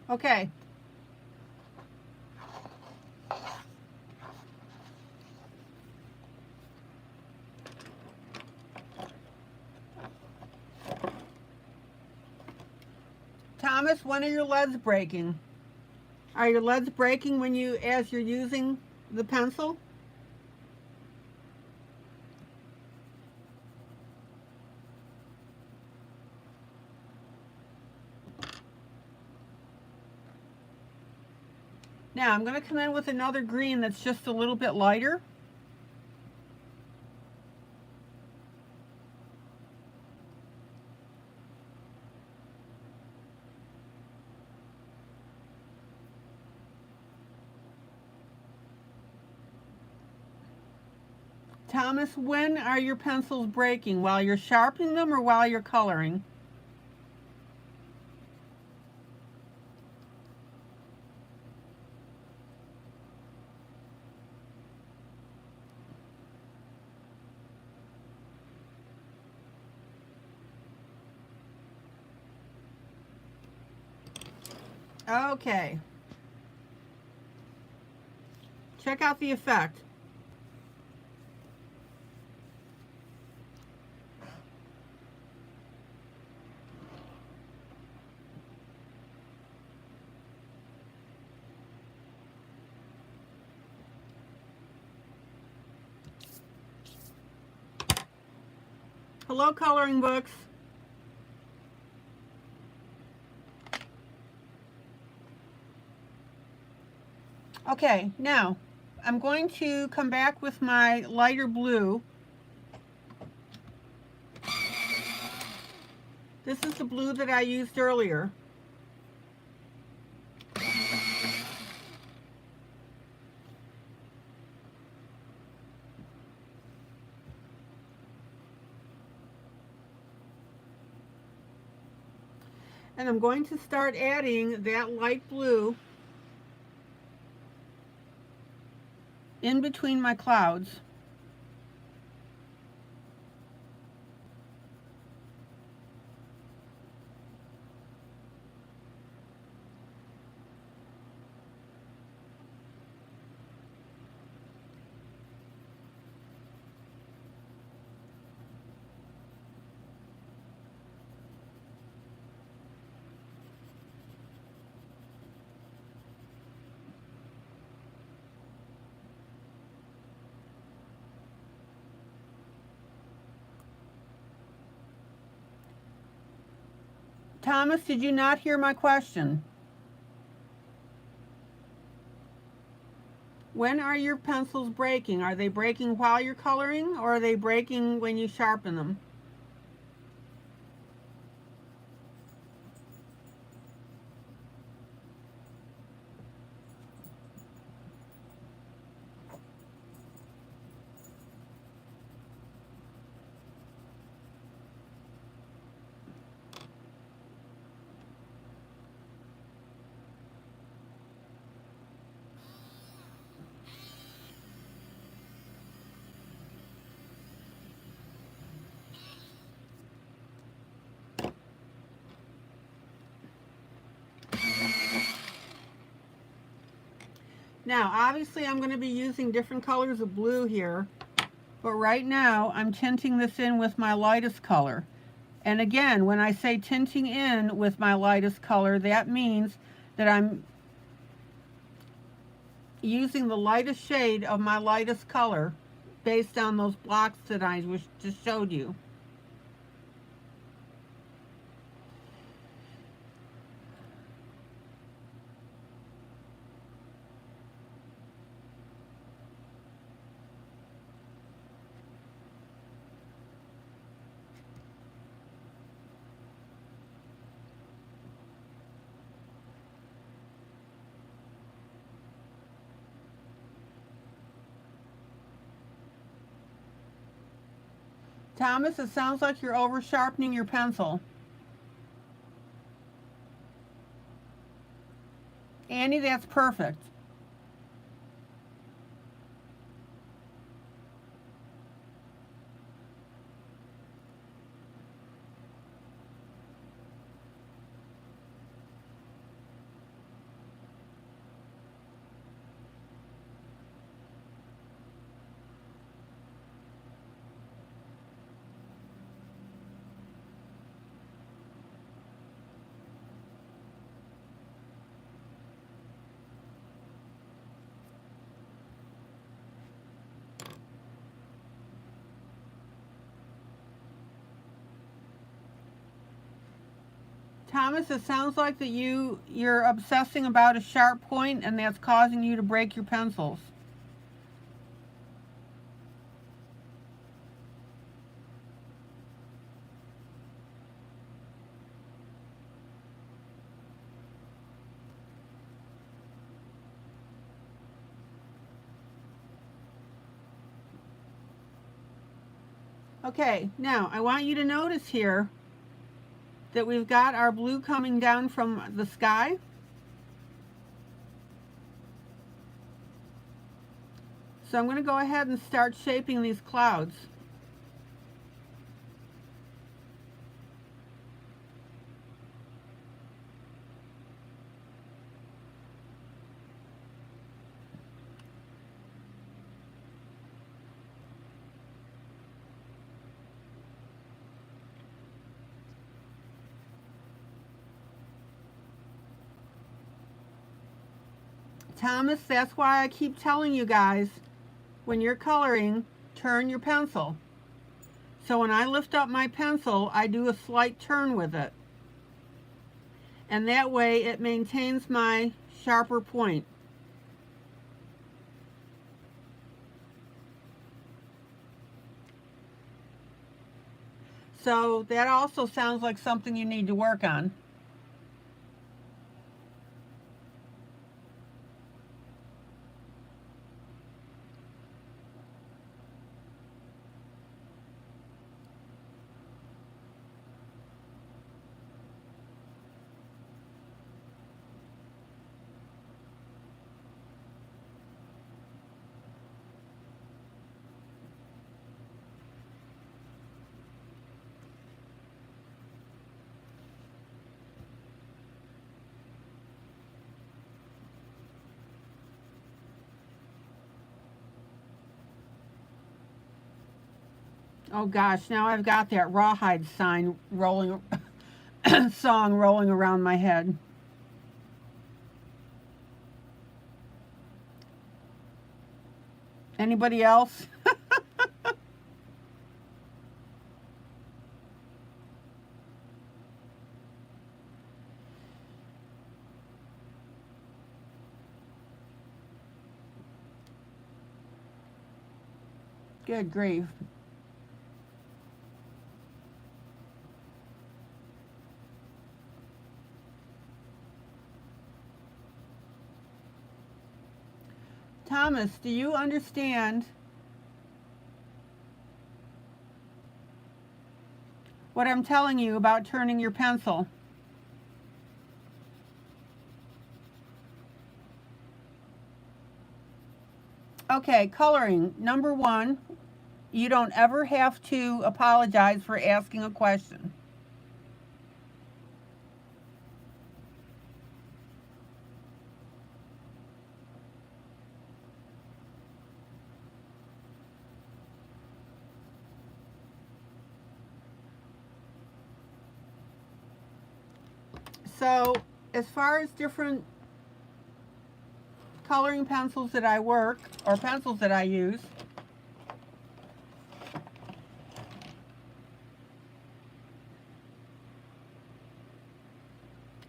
Okay. Thomas, when are your leads breaking? Are your leads breaking when as you're using the pencil? Now I'm going to come in with another green that's just a little bit lighter. Thomas, when are your pencils breaking? While you're sharpening them or while you're coloring? Okay. Check out the effect. Hello, coloring books. Okay, now I'm going to come back with my lighter blue. This is the blue that I used earlier. And I'm going to start adding that light blue in between my clouds. Thomas, did you not hear my question? When are your pencils breaking? Are they breaking while you're coloring, or are they breaking when you sharpen them? Now, obviously I'm going to be using different colors of blue here, but right now I'm tinting this in with my lightest color. And again, when I say tinting in with my lightest color, that means that I'm using the lightest shade of my lightest color based on those blocks that I just showed you. Thomas, it sounds like you're over sharpening your pencil. Annie, that's perfect. Thomas, it sounds like that you're obsessing about a sharp point, and that's causing you to break your pencils. Okay, now I want you to notice here that we've got our blue coming down from the sky. So I'm going to go ahead and start shaping these clouds. Thomas, that's why I keep telling you guys, when you're coloring, turn your pencil. So when I lift up my pencil, I do a slight turn with it. And that way it maintains my sharper point. So that also sounds like something you need to work on. Oh gosh, now I've got that rawhide sign rolling, song rolling around my head. Anybody else? Good grief. Thomas, do you understand what I'm telling you about turning your pencil? Okay, coloring. Number one, you don't ever have to apologize for asking a question. So, as far as different coloring pencils that I work, or pencils that I use,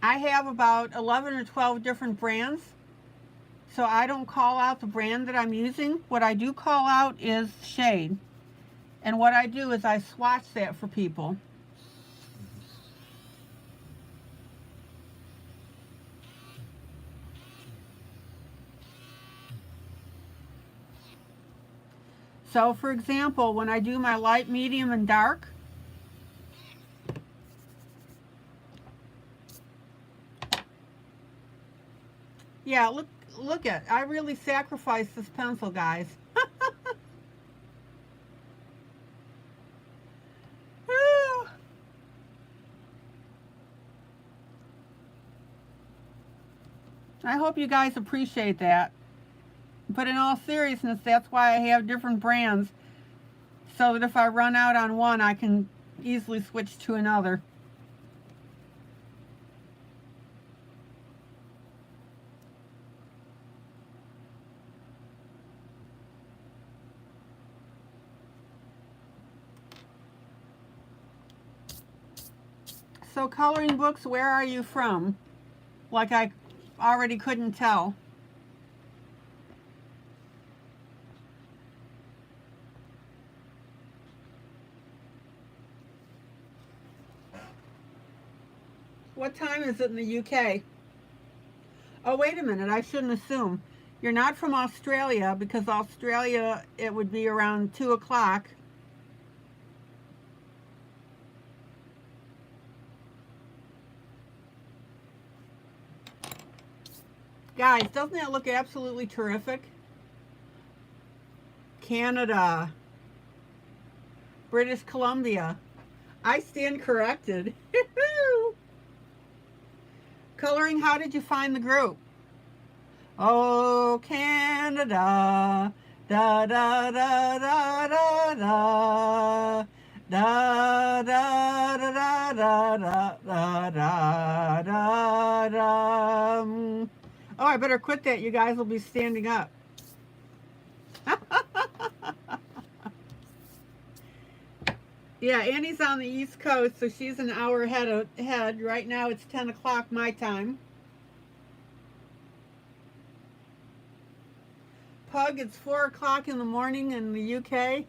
I have about 11 or 12 different brands. So I don't call out the brand that I'm using. What I do call out is shade. And what I do is I swatch that for people. So for example, when I do my light, medium, and dark, yeah, look at, I really sacrificed this pencil, guys. I hope you guys appreciate that. But in all seriousness, that's why I have different brands, so that if I run out on one, I can easily switch to another. So coloring books, where are you from? Like I already couldn't tell. What time is it in the UK? Oh, wait a minute, I shouldn't assume. You're not from Australia, because Australia, it would be around 2 o'clock. Guys, doesn't that look absolutely terrific? Canada. British Columbia. I stand corrected. Coloring, how did you find the group? Oh, Canada. Da da da da da da. Da da da da da da da da da. Oh, I better quit that. You guys will be standing up. Yeah, Annie's on the East Coast, so she's an hour ahead. Right now it's 10 o'clock my time. Pug, it's 4 o'clock in the morning in the UK.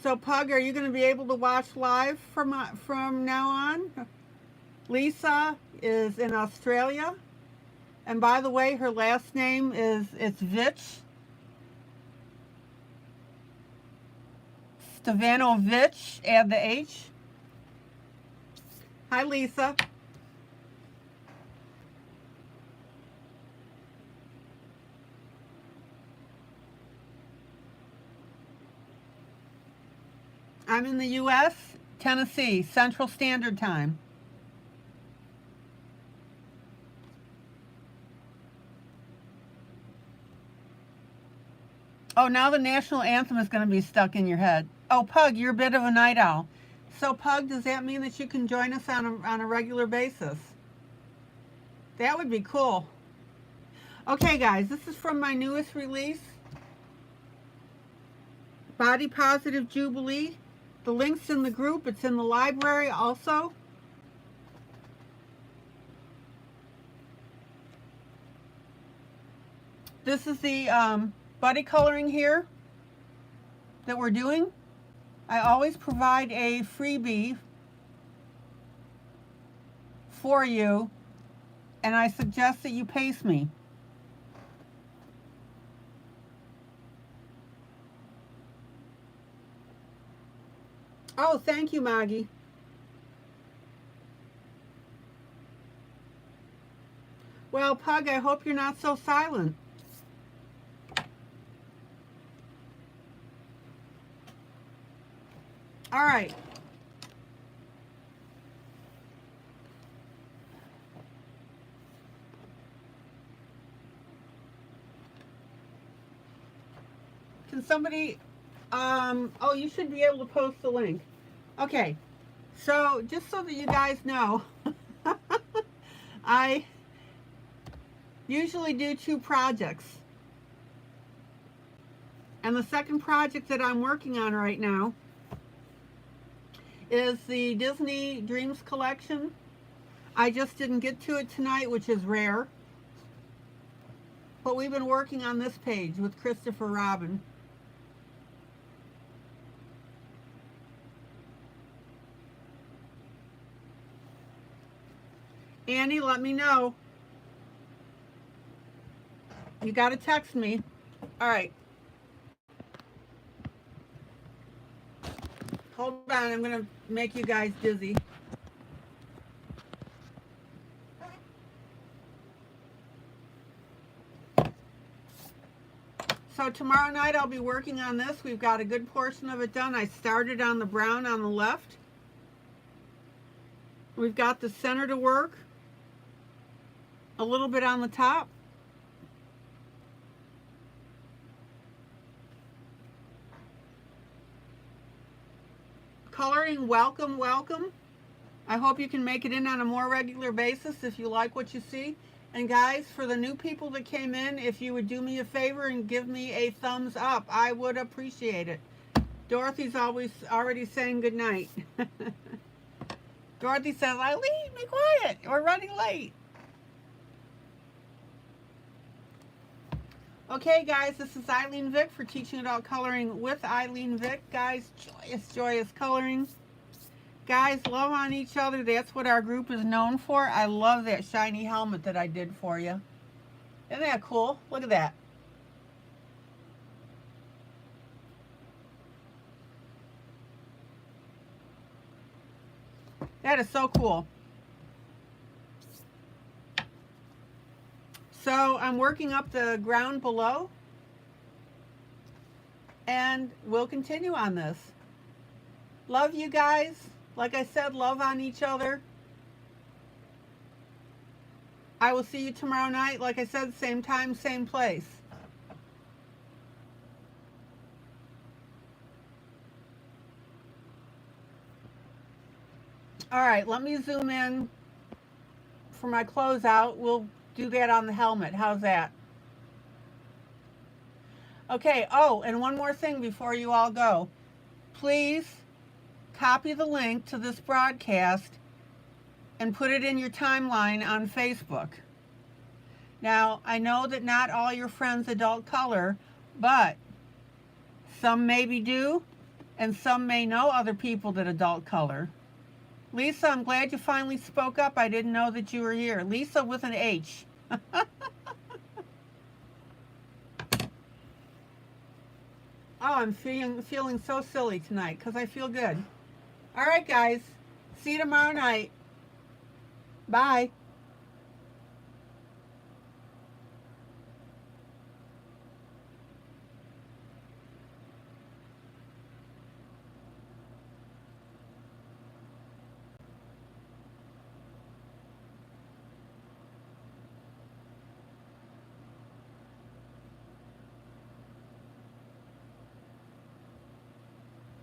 So, Pug, are you going to be able to watch live from now on? Lisa is in Australia. And by the way, her last name it's Vick. Stevanovic, add the H. Hi, Lisa. I'm in the U.S., Tennessee, Central Standard Time. Oh, now the national anthem is going to be stuck in your head. Oh, Pug, you're a bit of a night owl. So, Pug, does that mean that you can join us on a regular basis? That would be cool. Okay, guys, this is from my newest release, Body Positive Jubilee. The link's in the group. It's in the library also. This is the body coloring here that we're doing. I always provide a freebie for you, and I suggest that you pace me. Oh, thank you, Maggie. Well, Pug, I hope you're not so silent. All right. Can somebody, oh, you should be able to post the link. Okay, so just so that you guys know, I usually do 2 projects. And the second project that I'm working on right now is the Disney Dreams collection. I just didn't get to it tonight, which is rare. But we've been working on this page with Christopher Robin. Annie, let me know. You got to text me. All right. Hold on, I'm going to make you guys dizzy. So tomorrow night I'll be working on this. We've got a good portion of it done. I started on the brown on the left. We've got the center to work. A little bit on the top. Coloring, welcome, welcome. I hope you can make it in on a more regular basis if you like what you see. And guys, for the new people that came in, if you would do me a favor and give me a thumbs up, I would appreciate it. Dorothy's already saying good night. Dorothy says, ILene, be quiet. We're running late. Okay, guys, this is ILene Vick for Teaching Adult Coloring with ILene Vick. Guys, joyous, joyous coloring. Guys, love on each other. That's what our group is known for. I love that shiny helmet that I did for you. Isn't that cool? Look at that. That is so cool. So I'm working up the ground below, and we'll continue on this. Love you guys. Like I said, love on each other. I will see you tomorrow night. Like I said, same time, same place. All right, let me zoom in for my closeout. We'll do that on the helmet. How's that? Okay, oh, and one more thing before you all go. Please copy the link to this broadcast and put it in your timeline on Facebook. Now, I know that not all your friends adult color, but some maybe do, and some may know other people that adult color. Lisa, I'm glad you finally spoke up. I didn't know that you were here. Lisa with an H. Oh, I'm feeling so silly tonight because I feel good. All right, guys. See you tomorrow night. Bye.